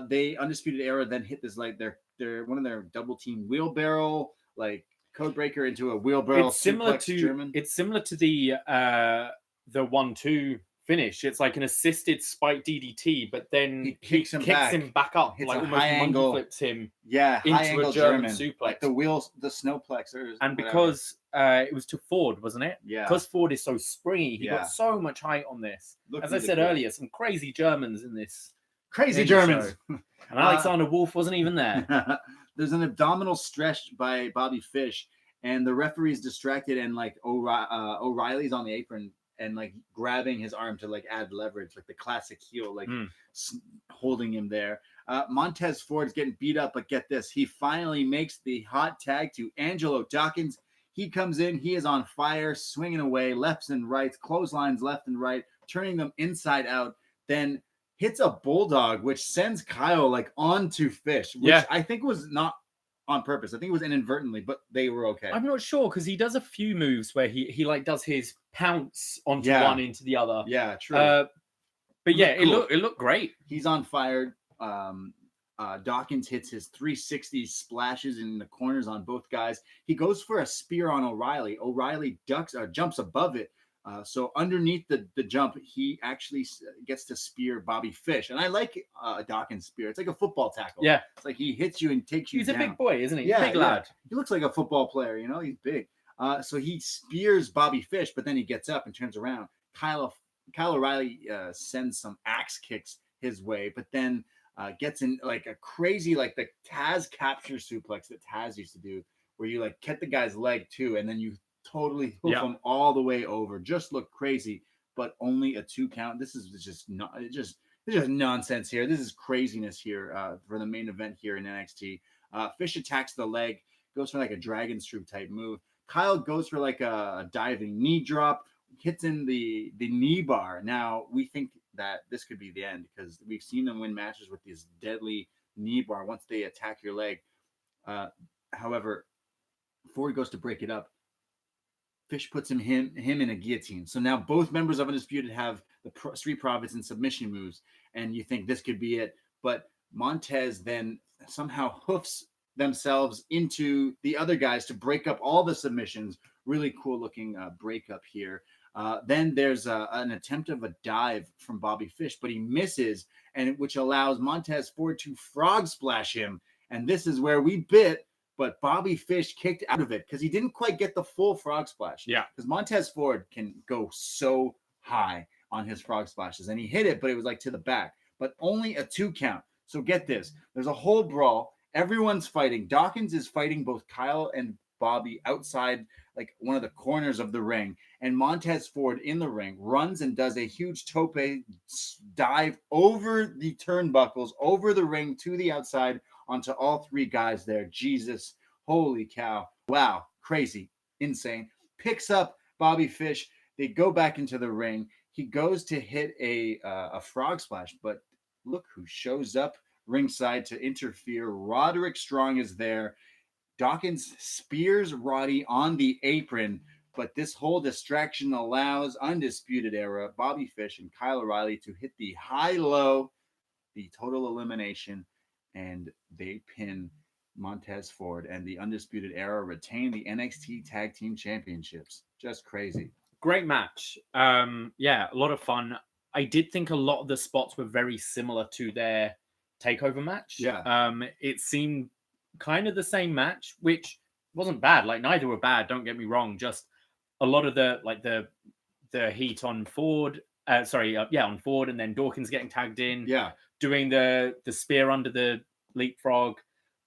They Undisputed Era then hit this like their one of their double team wheelbarrow like code breaker into a wheelbarrow. It's similar to German. It's similar to the 1-2 finish. It's like an assisted spike DDT, but then he kicks him back up, hits like a almost high monkey angle, flips him high into a German suplex. like the wheels, the snowplex, and because it was to Ford, wasn't it? Yeah. Because Ford is so springy, he got so much height on this. As I said earlier, some crazy Germans in this. Crazy Germans. And Alexander Wolf wasn't even there. There's an abdominal stretch by Bobby Fish, and the referee's distracted, and like O'Reilly's on the apron and like grabbing his arm to like add leverage, like the classic heel, like holding him there. Montez Ford's getting beat up, but get this, he finally makes the hot tag to Angelo Dawkins. He comes in, he is on fire, swinging away lefts and rights, clotheslines left and right, turning them inside out, then hits a bulldog, which sends Kyle like onto Fish, which I think was not on purpose. I think it was inadvertently, but they were okay. I'm not sure because he does a few moves where he like does his pounce onto one into the other. Yeah, true. But yeah, cool. it looked great. He's on fire. Dawkins hits his 360 splashes in the corners on both guys. He goes for a spear on O'Reilly. O'Reilly jumps above it. So underneath the jump, he actually gets to spear Bobby Fish. And I like Dawkins' spear. It's like a football tackle. Yeah. It's like he hits you and takes you down. He's a big boy, isn't he? Yeah, big lad. He looks like a football player, you know? He's big. So he spears Bobby Fish, but then he gets up and turns around. Kyle O'Reilly sends some axe kicks his way, but then gets in like a crazy, like the Taz capture suplex that Taz used to do, where you like cut the guy's leg too, and then you totally hoof him all the way over. Just look crazy, but only a 2 count. This is just not just nonsense here. This is craziness here for the main event here in NXT. Fish attacks the leg, goes for like a dragon screw type move. Kyle goes for like a diving knee drop, hits in the knee bar. Now we think that this could be the end because we've seen them win matches with this deadly knee bar once they attack your leg. However, before he goes to break it up, Fish puts him in a guillotine. So now both members of Undisputed have the Street Profits and submission moves, and you think this could be it. But Montez then somehow hoofs themselves into the other guys to break up all the submissions. Really cool looking breakup here. Then there's an attempt of a dive from Bobby Fish, but he misses, and which allows Montez Ford to frog splash him. And this is where we bit. But Bobby Fish kicked out of it because he didn't quite get the full frog splash. Yeah. Because Montez Ford can go so high on his frog splashes. And he hit it, but it was like to the back. But only a 2 count. So get this. There's a whole brawl. Everyone's fighting. Dawkins is fighting both Kyle and Bobby outside like one of the corners of the ring. And Montez Ford in the ring runs and does a huge tope dive over the turnbuckles, over the ring to the outside, onto all 3 guys there. Jesus, holy cow. Wow, crazy, insane. Picks up Bobby Fish. They go back into the ring. He goes to hit a frog splash, but look who shows up ringside to interfere. Roderick Strong is there. Dawkins spears Roddy on the apron, but this whole distraction allows Undisputed Era, Bobby Fish, and Kyle O'Reilly to hit the high-low, the total elimination, and they pin Montez Ford, and the Undisputed Era retain the NXT Tag Team Championships. Just crazy. Great match. Yeah, a lot of fun. I did think a lot of the spots were very similar to their takeover match. Yeah. It seemed kind of the same match, which wasn't bad. Like neither were bad. Don't get me wrong. Just a lot of the heat on Ford. On Ford, and then Dawkins getting tagged in. Yeah. Doing the spear under the leapfrog.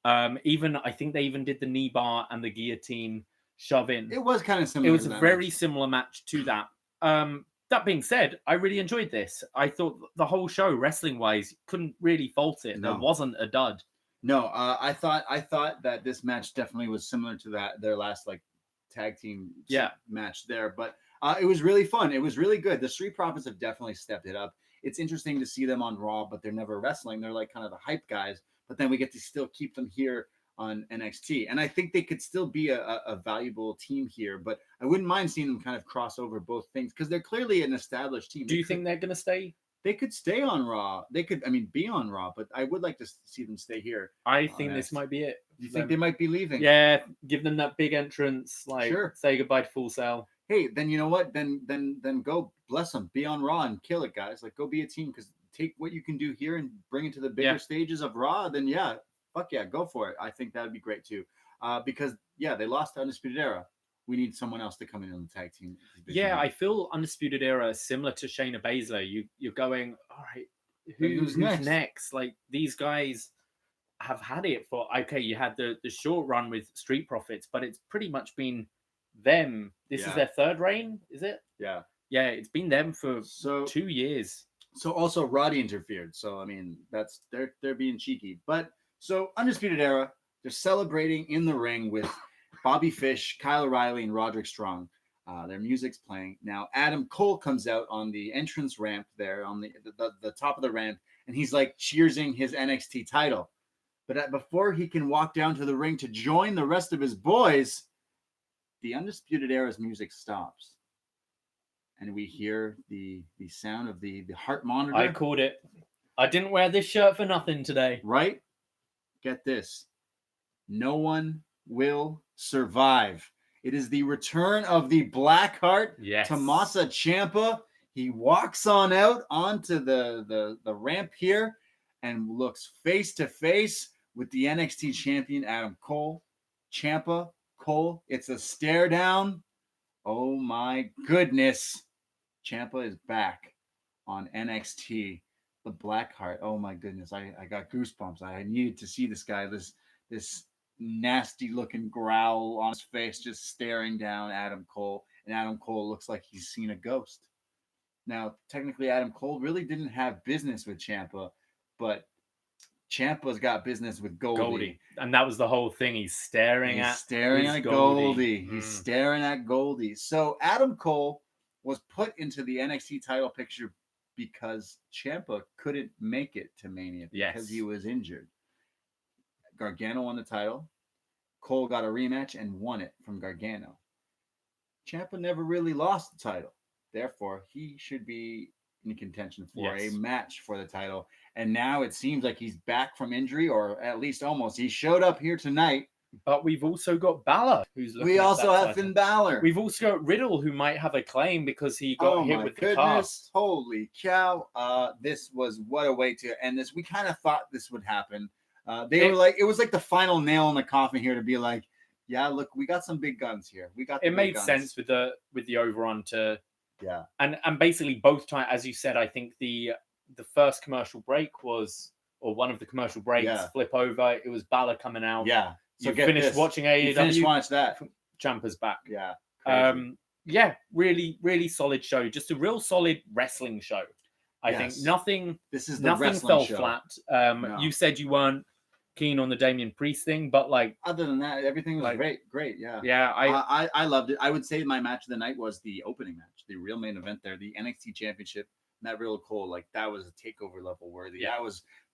I think they even did the knee bar and the guillotine shove in. It was kind of similar. It was a very similar match to that. That being said, I really enjoyed this. I thought the whole show, wrestling wise, couldn't really fault it. No. There wasn't a dud. No, I thought that this match definitely was similar to their last like tag team match there, but it was really fun. It was really good. The Street Profits have definitely stepped it up. It's interesting to see them on Raw, but they're never wrestling. They're like kind of the hype guys, but then we get to still keep them here on NXT. And I think they could still be a valuable team here, but I wouldn't mind seeing them kind of cross over both things because they're clearly an established team. Do you think they're going to stay? They could stay on Raw. They could, be on Raw, but I would like to see them stay here. I think this might be it. You think they might be leaving? Yeah, give them that big entrance, say goodbye to Full Sail. hey, then you know what? Then go bless them. Be on Raw and kill it, guys. Like, go be a team, because take what you can do here and bring it to the bigger stages of Raw. Then fuck yeah, go for it. I think that'd be great too. Because they lost to Undisputed Era. We need someone else to come in on the tag team. Yeah, I feel Undisputed Era similar to Shayna Baszler. You're going, all right, who's next? Like, these guys have had it for, okay, you had the short run with Street Profits, but it's pretty much been them. This is their third reign, is it? Yeah. Yeah, it's been them for 2 years. So also Roddy interfered. So I mean, that's they're being cheeky. But so Undisputed Era, they're celebrating in the ring with Bobby Fish, Kyle O'Reilly, and Roderick Strong. Their music's playing. Now Adam Cole comes out on the entrance ramp there, on the top of the ramp, and he's like cheersing his NXT title. But before he can walk down to the ring to join the rest of his boys, the Undisputed Era's music stops. And we hear the sound of the heart monitor. I called it. I didn't wear this shirt for nothing today. Right? Get this. No one will survive. It is the return of the Blackheart, Tommaso Ciampa. He walks on out onto the ramp here and looks face to face with the NXT champion, Adam Cole. Ciampa, Cole, it's a stare down. Oh my goodness. Ciampa is back on NXT, the Blackheart. Oh my goodness. I got goosebumps. I needed to see this guy, this nasty looking growl on his face, just staring down Adam Cole. And Adam Cole looks like he's seen a ghost. Now, technically, Adam Cole really didn't have business with Ciampa, but Ciampa's got business with Goldie. And that was the whole thing. He's staring at Goldie. He's staring at Goldie. So Adam Cole was put into the NXT title picture because Ciampa couldn't make it to Mania because he was injured. Gargano won the title. Cole got a rematch and won it from Gargano. Ciampa never really lost the title. Therefore, he should be in contention for a match for the title. And now it seems like he's back from injury, or at least almost. He showed up here tonight. But we've also got Balor, we also have Finn Balor. We've also got Riddle, who might have a claim because he got hit with the cast. Holy cow. This was, what a way to end this. We kind of thought this would happen. It was like the final nail in the coffin here to be like, yeah, look, we got some big guns here. It made sense with the overrun to and basically both times, as you said, I think the first commercial break was, or one of the commercial breaks, flip over. It was Balor coming out. Yeah. So you finished watching AEW. Watch that. Ciampa's back. Yeah. Yeah. Really, really solid show. Just a real solid wrestling show. I think nothing. This is the nothing fell show. flat. No. You said you weren't keen on the Damian Priest thing, but like other than that, everything was great. Yeah. Yeah. I loved it. I would say my match of the night was the opening match, the real main event there, the NXT Championship. Matt Riddle Cole, like that was a takeover level worthy. Yeah.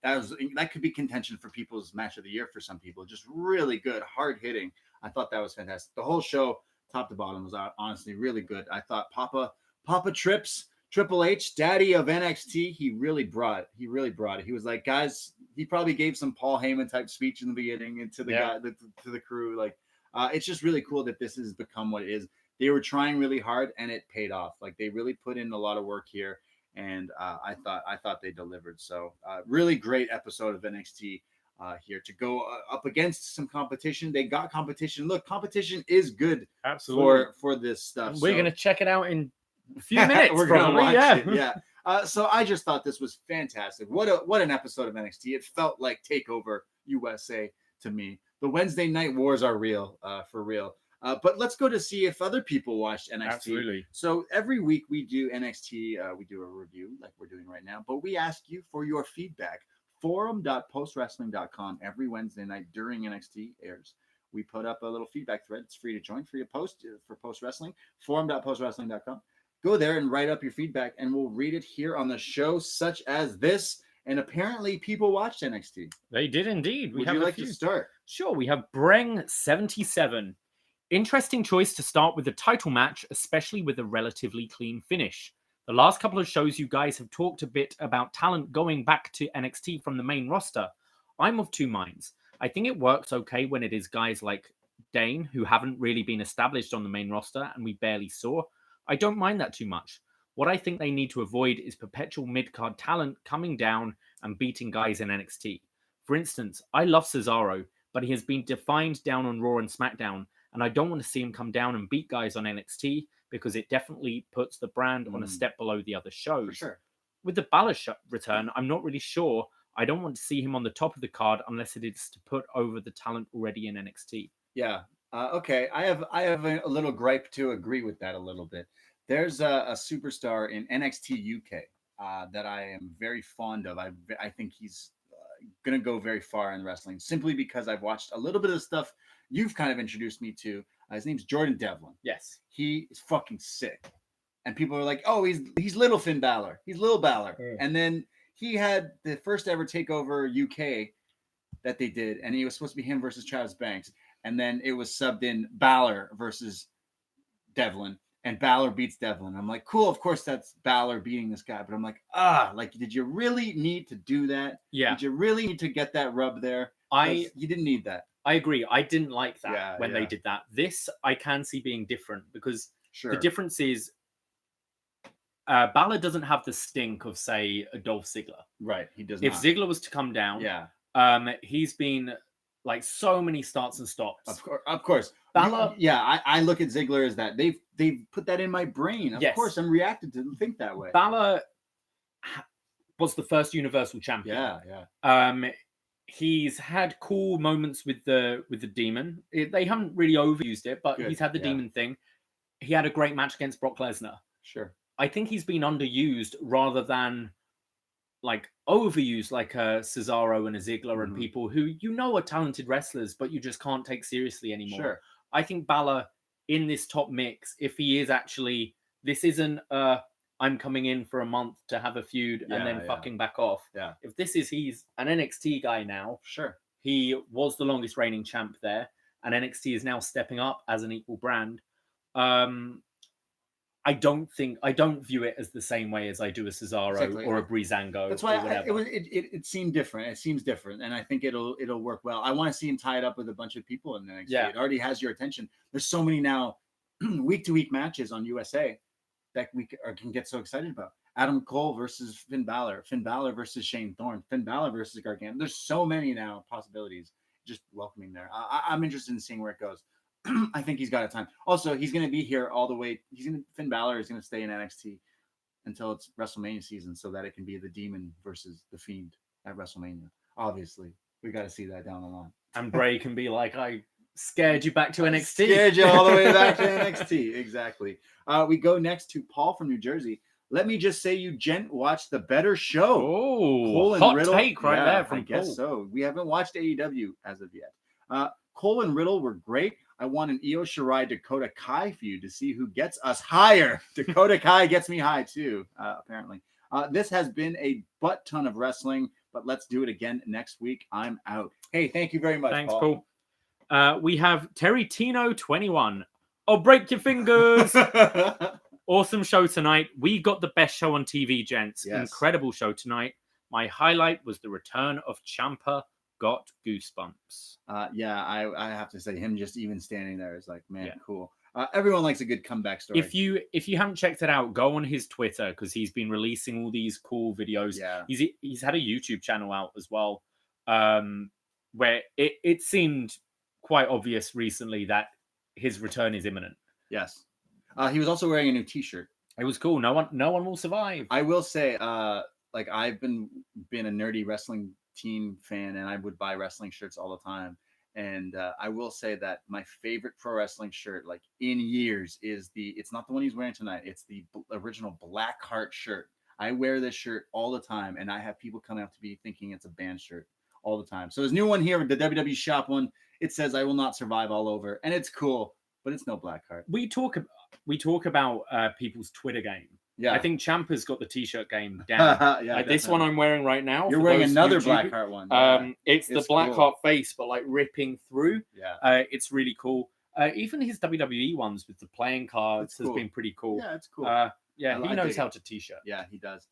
That could be contention for people's match of the year for some people. Just really good, hard hitting. I thought that was fantastic. The whole show, top to bottom, was honestly really good. I thought Papa Trips, Triple H, Daddy of NXT, he really brought it. He was like, guys, he probably gave some Paul Heyman type speech in the beginning and to the crew. Like, it's just really cool that this has become what it is. They were trying really hard and it paid off. Like they really put in a lot of work here. And I thought they delivered. So really great episode of NXT here to go up against some competition. They got competition. Look, competition is good. Absolutely. For this stuff. We're gonna check it out in a few minutes. We're gonna watch it. Yeah. So I just thought this was fantastic. What an episode of NXT. It felt like TakeOver USA to me. The Wednesday night wars are real, for real. But let's go to see if other people watched NXT. Absolutely. So every week we do NXT, we do a review like we're doing right now, but we ask you for your feedback. Forum.postwrestling.com every Wednesday night during NXT airs. We put up a little feedback thread. It's free to join, free to post for Post Wrestling. Forum.postwrestling.com. Go there and write up your feedback, and we'll read it here on the show, such as this. And apparently people watched NXT. They did indeed. Would you like to start? Sure. We have Breng77. Interesting choice to start with the title match, especially with a relatively clean finish. The last couple of shows you guys have talked a bit about talent going back to NXT from the main roster. I'm of two minds. I think it works okay when it is guys like Dane, who haven't really been established on the main roster and we barely saw. I don't mind that too much. What I think they need to avoid is perpetual mid-card talent coming down and beating guys in NXT. For instance, I love Cesaro, but he has been defined down on Raw and SmackDown, and I don't want to see him come down and beat guys on NXT because it definitely puts the brand on a step below the other shows. For sure. With the Balor return, I'm not really sure. I don't want to see him on the top of the card unless it is to put over the talent already in NXT. Yeah. Okay. I have a little gripe to agree with that a little bit. There's a superstar in NXT UK that I am very fond of. I think he's going to go very far in wrestling simply because I've watched a little bit of the stuff you've kind of introduced me to. His name's Jordan Devlin. Yes. He is fucking sick. And people are like, oh, he's little Finn Balor. He's little Balor. Mm. And then he had the first ever TakeOver UK that they did. And he was supposed to be him versus Travis Banks. And then it was subbed in Balor versus Devlin. And Balor beats Devlin. I'm like, cool, of course that's Balor beating this guy. But I'm like, did you really need to do that? Yeah. Did you really need to get that rub there? You didn't need that. I agree. I didn't like that when they did that. This I can see being different because the difference is Balor doesn't have the stink of, say, a Dolph Ziggler. Right, he does If not. Ziggler was to come down, he's been like so many starts and stops. Of course. Balor, I look at Ziggler as that. They've put that in my brain. Of course, I'm reacted to think that way. Balor was the first Universal Champion. Yeah. He's had cool moments with the Demon. They haven't really overused it, but he's had the Demon thing. He had a great match against Brock Lesnar. Sure. I think he's been underused rather than like overused, like a Cesaro and a Ziggler and people who are talented wrestlers, but you just can't take seriously anymore. Sure. I think Balor in this top mix, if he is actually, this isn't I'm coming in for a month to have a feud and then fucking back off. Yeah. If he's an NXT guy now. Sure. He was the longest reigning champ there, and NXT is now stepping up as an equal brand. I don't view it as the same way as I do a Cesaro or a Breezango. That's why it seemed different. It seems different, and I think it'll work well. I want to see him tied up with a bunch of people in the NXT. Yeah. It already has your attention. There's so many now week to week matches on USA that we can get so excited about. Adam Cole versus Finn Balor versus Shane Thorne, Finn Balor versus Gargano. There's so many now possibilities. Just welcoming there. I'm interested in seeing where it goes. I think he's got a time. Also, he's going to be here all the way. Finn Balor is going to stay in NXT until it's WrestleMania season, so that it can be the Demon versus the Fiend at WrestleMania. Obviously, we got to see that down the line. And Bray can be like, I scared you back to NXT. Scared you all the way back to NXT. Exactly. We go next to Paul from New Jersey. Let me just say, you gent watched the better show. Oh, Cole and hot Riddle. Take right there from Paul. I guess so. We haven't watched AEW as of yet. Cole and Riddle were great. I want an Io Shirai Dakota Kai feud to see who gets us higher. Dakota Kai gets me high too, apparently. This has been a butt ton of wrestling, but let's do it again next week. I'm out. Hey, thank you very much. Thanks, Paul. We have Terry Tino 21. Oh, break your fingers. Awesome show tonight. We got the best show on TV, gents. Yes. Incredible show tonight. My highlight was the return of Ciampa. Got goosebumps. I have to say, him just even standing there is like, man, cool. Everyone likes a good comeback story. If you haven't checked it out, go on his Twitter because he's been releasing all these cool videos. Yeah. He's had a YouTube channel out as well, where it seemed quite obvious recently that his return is imminent. Yes. He was also wearing a new T-shirt. It was cool. No one will survive. I will say, I've been a nerdy wrestling team fan, and I would buy wrestling shirts all the time. And I will say that my favorite pro wrestling shirt, like in years, is it's not the one he's wearing tonight. It's the original Black Heart shirt. I wear this shirt all the time, and I have people coming up to me thinking it's a band shirt all the time. So there's a new one here, the WWE shop one. It says "I will not survive" all over, and it's cool, but it's no Black Heart. We talk about people's Twitter game. Yeah, I think Ciampa's got the T-shirt game down. This one I'm wearing right now. You're wearing another Black Heart one. It's the Black Heart face, but like ripping through. Yeah, it's really cool. Even his WWE ones with the playing cards has been pretty cool. Yeah, it's cool. He knows how to T-shirt. Yeah, he does.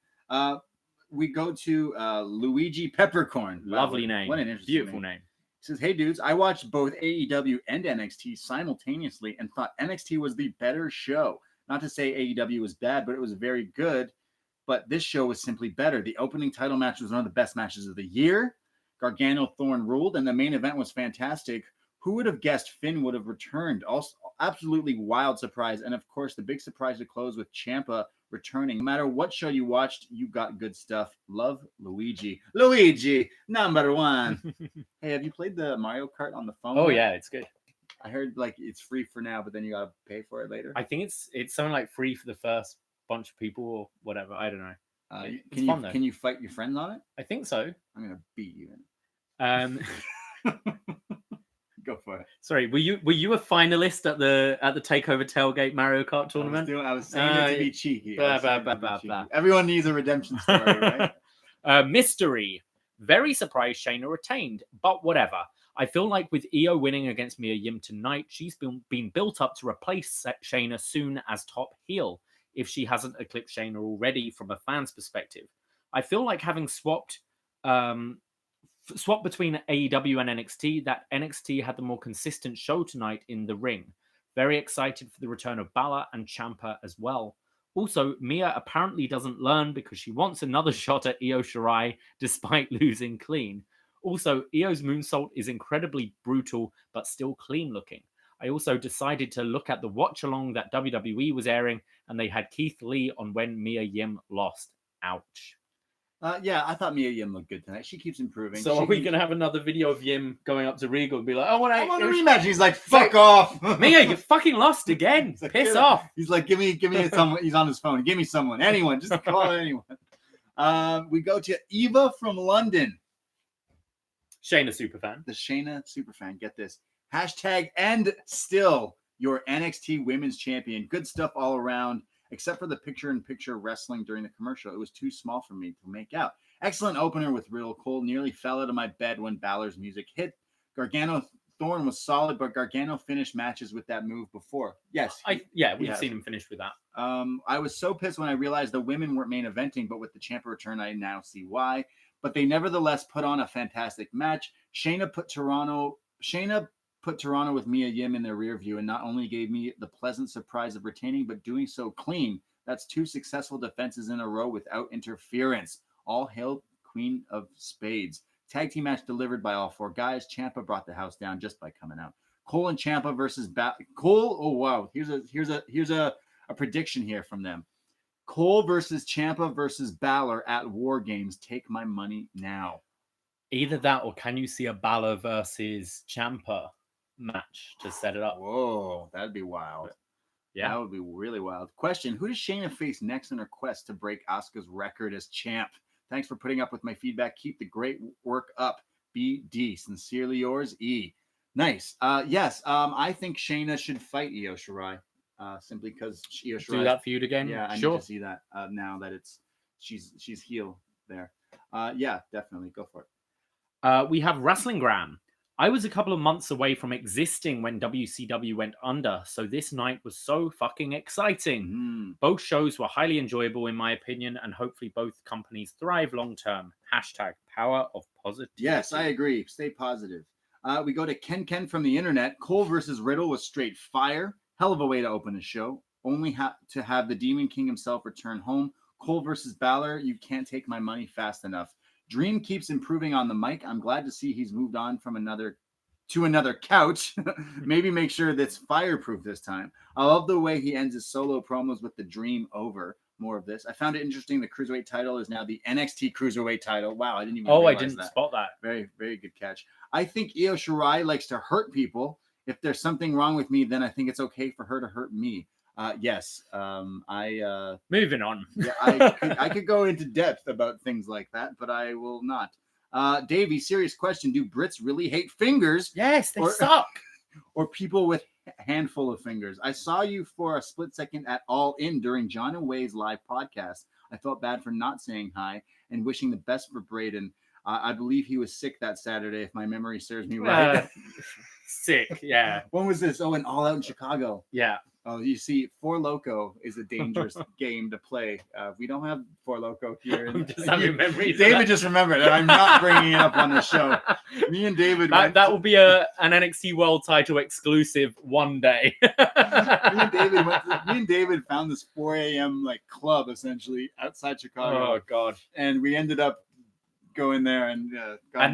We go to Luigi Peppercorn. Lovely name. What an interesting beautiful name. He says, hey, dudes, I watched both AEW and NXT simultaneously and thought NXT was the better show. Not to say AEW was bad, but it was very good. But this show was simply better. The opening title match was one of the best matches of the year. Gargano Thorne ruled, and the main event was fantastic. Who would have guessed Finn would have returned? Also, absolutely wild surprise. And, of course, the big surprise to close with Ciampa returning. No matter what show you watched, you got good stuff. Love, Luigi. Luigi, number one. Hey, have you played the Mario Kart on the phone? Oh, yeah, it's good. I heard like it's free for now, but then you got to pay for it later. I think it's something like free for the first bunch of people or whatever. I don't know. Can you fight your friends on it? I think so. I'm going to beat you in it. Go for it. Sorry, were you a finalist at the Takeover Tailgate Mario Kart tournament? I was saying it to be cheeky. Blah. Everyone needs a redemption story, right? Mystery. Very surprised Shayna retained, but whatever. I feel like with Io winning against Mia Yim tonight, she's been built up to replace Shayna soon as top heel, if she hasn't eclipsed Shayna already from a fan's perspective. I feel like having swapped between AEW and NXT, that NXT had the more consistent show tonight in the ring. Very excited for the return of Balor and Ciampa as well. Also, Mia apparently doesn't learn because she wants another shot at Io Shirai despite losing clean. Also, Io's moonsault is incredibly brutal but still clean looking. I also decided to look at the watch-along that WWE was airing, and they had Keith Lee on when Mia Yim lost. Ouch. Yeah, I thought Mia Yim looked good tonight. She keeps improving. So are we going to have another video of Yim going up to Regal and be like, I want a rematch. He's like, fuck off. Mia, you fucking lost again. Like, piss off. He's like, give me someone. He's on his phone. Give me someone. Anyone. Just call anyone. We go to Eva from London. Shayna superfan. The Shayna superfan. Get this. Hashtag and still your NXT Women's Champion. Good stuff all around, except for the picture-in-picture wrestling during the commercial. It was too small for me to make out. Excellent opener with Riddle. Cole nearly fell out of my bed when Balor's music hit. Gargano Thorne was solid, but Gargano finished matches with that move before. Yes. We've seen him finish with that. I was so pissed when I realized the women weren't main eventing, but with the Ciampa return, I now see why. But they nevertheless put on a fantastic match. Shayna put Toronto with Mia Yim in their rear view and not only gave me the pleasant surprise of retaining, but doing so clean. That's 2 successful defenses in a row without interference. All hail Queen of Spades. Tag team match delivered by all 4 guys. Ciampa brought the house down just by coming out. Cole and Ciampa versus Cole. Oh wow! Here's a prediction here from them. Cole versus Ciampa versus Balor at War Games. Take my money now. Either that, or can you see a Balor versus Ciampa match to set it up? Whoa, that'd be wild. Yeah, that would be really wild. Question: who does Shayna face next in her quest to break Asuka's record as champ? Thanks for putting up with my feedback. Keep the great work up. BD. Sincerely yours, E. Nice. Yes. I think Shayna should fight Io Shirai. Simply because Io Shirai. Do that feud again? Yeah, I need to see that now that she's heel there. Yeah, definitely go for it. We have WrestlingGram. I was a couple of months away from existing when WCW went under, so this night was so fucking exciting. Both shows were highly enjoyable in my opinion, and hopefully both companies thrive long term. Hashtag power of positivity. Yes, I agree. Stay positive. We go to Ken from the internet. Cole versus Riddle was straight fire. Hell of a way to open a show. Only to have the Demon King himself return home. Cole versus Balor. You can't take my money fast enough. Dream keeps improving on the mic. I'm glad to see he's moved on from another couch. Maybe make sure that's fireproof this time. I love the way he ends his solo promos with the Dream over. More of this. I found it interesting. The Cruiserweight title is now the NXT Cruiserweight title. Wow, I didn't even realize I didn't spot that. Very, very good catch. I think Io Shirai likes to hurt people. If there's something wrong with me, then I think it's okay for her to hurt me. Yes. Moving on. Yeah, I could go into depth about things like that, but I will not. Davie, serious question. Do Brits really hate fingers? Yes, they suck. Or people with a handful of fingers? I saw you for a split second at All In during John and Way's live podcast. I felt bad for not saying hi and wishing the best for Braden. I believe he was sick that Saturday, if my memory serves me right. Sick, yeah. When was this? Oh, in All Out in Chicago. Yeah. Oh, you see, Four Loco is a dangerous game to play. We don't have Four Loco here. I'm just having memories. David just remembered that I'm not bringing it up on the show. Me and David that will be an NXT World Title exclusive one day. me and David found this 4 a.m. like club essentially outside Chicago. Oh God! And we ended up going there and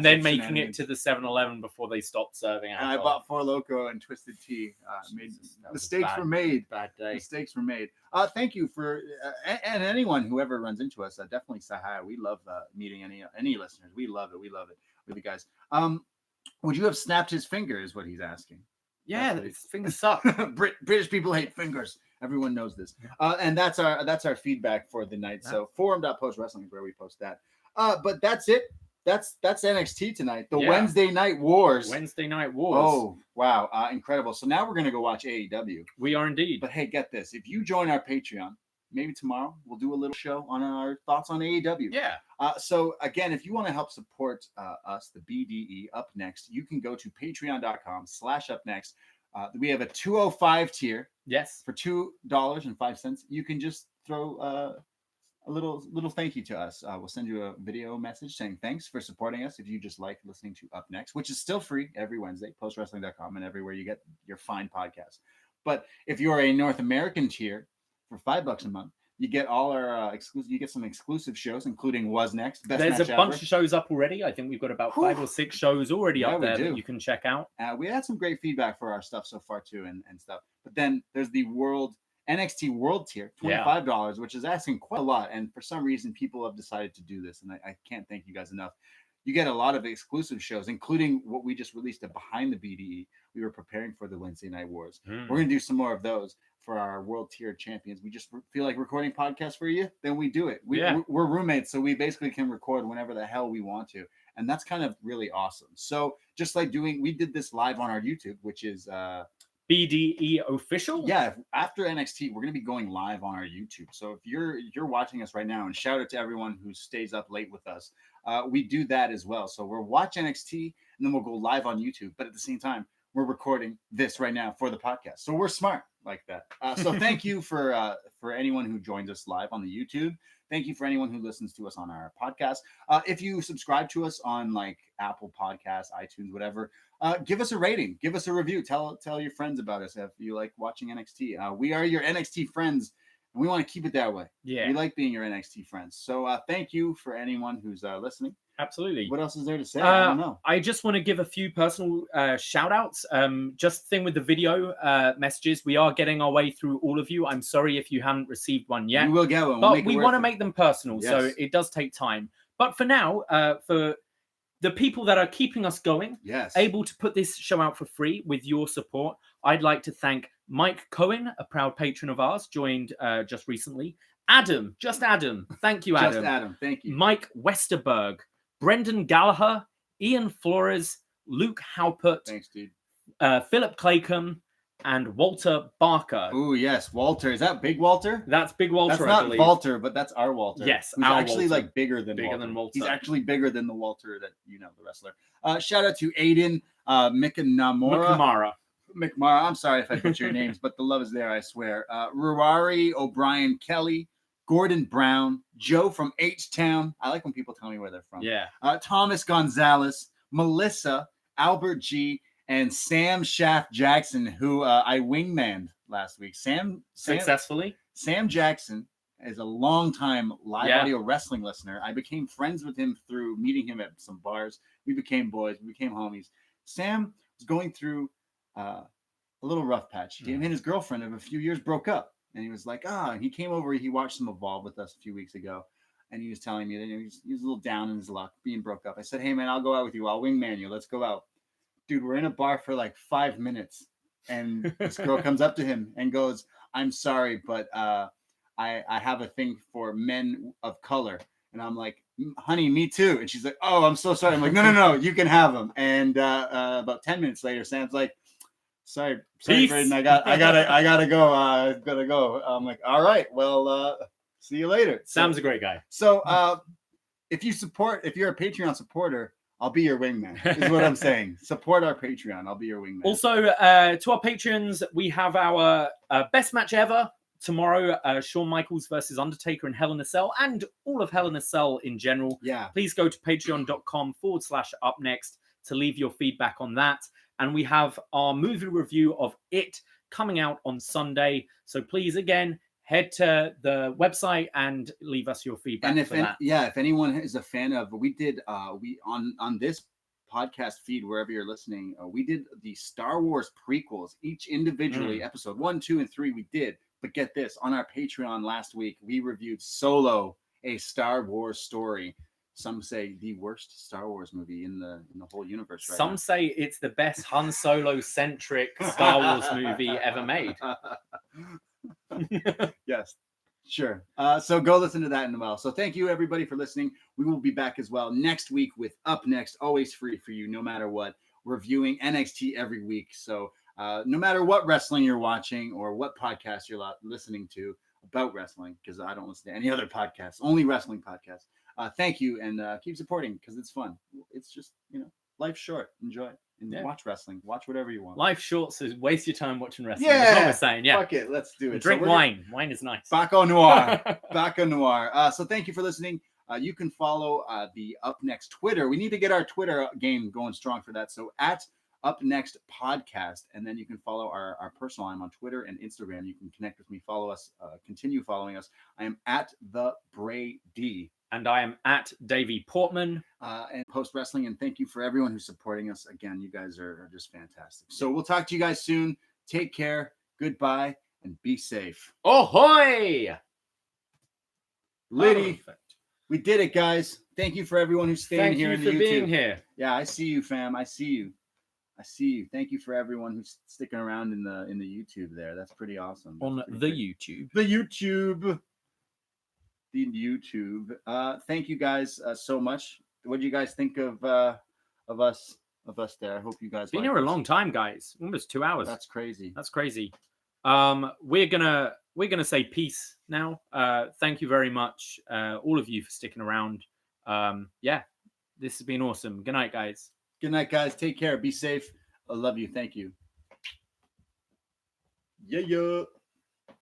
then making it to the 7-Eleven before they stopped serving alcohol. And I bought Four Loco and Twisted Tea. Mistakes were made. Bad day. Mistakes were made. Thank you for and anyone who ever runs into us. Definitely say hi. We love meeting any listeners. We love it. We love it with you guys. Would you have snapped his finger? Is what he's asking. Yeah, his fingers suck. British people hate fingers. Everyone knows this. And that's our feedback for the night. So forum.postwrestling is where we post that. But that's it. That's NXT tonight. The Wednesday Night Wars. Wednesday Night Wars. Oh, wow. Incredible. So now we're going to go watch AEW. We are indeed. But hey, get this. If you join our Patreon, maybe tomorrow we'll do a little show on our thoughts on AEW. Yeah. So again, if you want to help support us, the BDE UpNXT, you can go to patreon.com/UpNXT. We have a 205 tier. Yes. For $2.05. You can just throw a little thank you to us. We'll send you a video message saying thanks for supporting us. If you just like listening to UpNXT, which is still free every Wednesday, postwrestling.com and everywhere you get your fine podcasts. But if you're a North American tier for $5 a month, you get all our exclusive. You get some exclusive shows, including Was Next. There's a bunch of shows up already. I think we've got about 5 or 6 shows already up there that you can check out. We had some great feedback for our stuff so far too, and stuff. But then there's the NXT World Tier, $25, which is asking quite a lot. And for some reason, people have decided to do this, and I can't thank you guys enough. You get a lot of exclusive shows, including what we just released Behind the BDE. We were preparing for the Wednesday Night Wars. We're going to do some more of those for our World Tier champions. We just feel like recording podcasts for you, then we do it. We're roommates, so we basically can record whenever the hell we want to. And that's kind of really awesome. So just like we did this live on our YouTube, which is... BDE official. Yeah, after NXT, we're going to be going live on our YouTube. So if you're watching us right now, and shout out to everyone who stays up late with us, we do that as well. So we'll watch NXT and then we'll go live on YouTube. But at the same time, we're recording this right now for the podcast. So we're smart like that. So thank you for anyone who joins us live on the YouTube. Thank you for anyone who listens to us on our podcast. If you subscribe to us on like Apple Podcasts, iTunes, whatever, give us a rating, give us a review. Tell your friends about us if you like watching NXT. We are your NXT friends, and we want to keep it that way. Yeah, we like being your NXT friends. So thank you for anyone who's listening. Absolutely. What else is there to say? I don't know. I just want to give a few personal shout outs. Just the thing with the video messages, we are getting our way through all of you. I'm sorry if you haven't received one yet. We will get one. But we want to make them personal, so it does take time. But for now, for the people that are keeping us going, able to put this show out for free with your support, I'd like to thank Mike Cohen, a proud patron of ours, joined just recently. Adam, thank you, Adam. Just Adam, thank you. Mike Westerberg, Brendan Gallagher, Ian Flores, Luke Halpert, thanks, dude. Philip Claycomb, and Walter Barker. Oh, yes, Walter. Is that Big Walter? That's Big Walter. That's not Walter, but that's our Walter. Yes, who's actually Walter. Like bigger than Walter. He's actually bigger than the Walter that the wrestler. Shout out to Aiden McNamara. I'm sorry if I butchered your names, but the love is there, I swear. Ruari O'Brien Kelly, Gordon Brown, Joe from H-Town. I like when people tell me where they're from. Yeah. Thomas Gonzalez, Melissa, Albert G., and Sam Shaft Jackson, who I wingmanned last week. Successfully. Sam Jackson is a longtime live audio wrestling listener. I became friends with him through meeting him at some bars. We became boys. We became homies. Sam was going through a little rough patch. Him and his girlfriend of a few years broke up. And he was like, and he came over. He watched some Evolve with us a few weeks ago. And he was telling me that he was a little down in his luck, being broke up. I said, hey, man, I'll go out with you. I'll wingman you. Let's go out. Dude, we're in a bar for like 5 minutes. And this girl comes up to him and goes, I'm sorry, but I have a thing for men of color. And I'm like, honey, me too. And she's like, oh, I'm so sorry. I'm like, no, you can have them. And about 10 minutes later, Sam's like, sorry, Braden, I gotta go. I'm like, all right, well, see you later. Sam's a great guy. So if you're a Patreon supporter, I'll be your wingman, is what I'm saying. Support our Patreon. I'll be your wingman. Also, to our patrons, we have our best match ever tomorrow. Shawn Michaels versus Undertaker in Hell in a Cell, and all of Hell in a Cell in general. Yeah. Please go to patreon.com/upNXT to leave your feedback on that. And we have our movie review of It coming out on Sunday. So please, again, head to the website and leave us your feedback. And if anyone is a fan of, we did on this podcast feed, wherever you're listening, we did the Star Wars prequels, each individually, episode 1, 2, and 3 we did. But get this, on our Patreon last week, we reviewed Solo, a Star Wars story. Some say the worst Star Wars movie in the whole universe right now. Some say it's the best Han Solo centric Star Wars movie ever made. Yes, sure. So go listen to that in a while. So thank you everybody for listening. We will be back as well next week with Up Next, always free for you, no matter what. Reviewing NXT every week. So no matter what wrestling you're watching or what podcast you're listening to about wrestling, because I don't listen to any other podcasts, only wrestling podcasts. Thank you, and keep supporting because it's fun. It's just, life's short. Enjoy it. And watch wrestling. Watch whatever you want. Life's short, so waste your time watching wrestling. Yeah, that's what we're saying. Yeah, fuck it. Let's do it. Drink wine. Wine is nice. Baco Noir. Baco Noir. So thank you for listening. You can follow the Up Next Twitter. We need to get our Twitter game going strong for that. So at Up Next Podcast, and then you can follow our personal. I'm on Twitter and Instagram. You can connect with me, follow us, continue following us. I am at the Brady. And I am at Davie Portman. And Post Wrestling. And thank you for everyone who's supporting us. Again, you guys are just fantastic. So we'll talk to you guys soon. Take care. Goodbye. And be safe. Ahoy! Liddy, we did it, guys. Thank you for everyone who's staying here in the YouTube. Thank you for being here. Yeah, I see you, fam. I see you. Thank you for everyone who's sticking around in the YouTube there. That's pretty awesome. On the YouTube. The YouTube. Thank you guys so much. What do you guys think of us there? I hope you guys been here a long time, guys. Almost 2 hours. That's crazy. We're gonna say peace now. Thank you very much, all of you, for sticking around. This has been awesome. Good night, guys. Good night, guys. Take care. Be safe. I love you. Thank you. Yeah.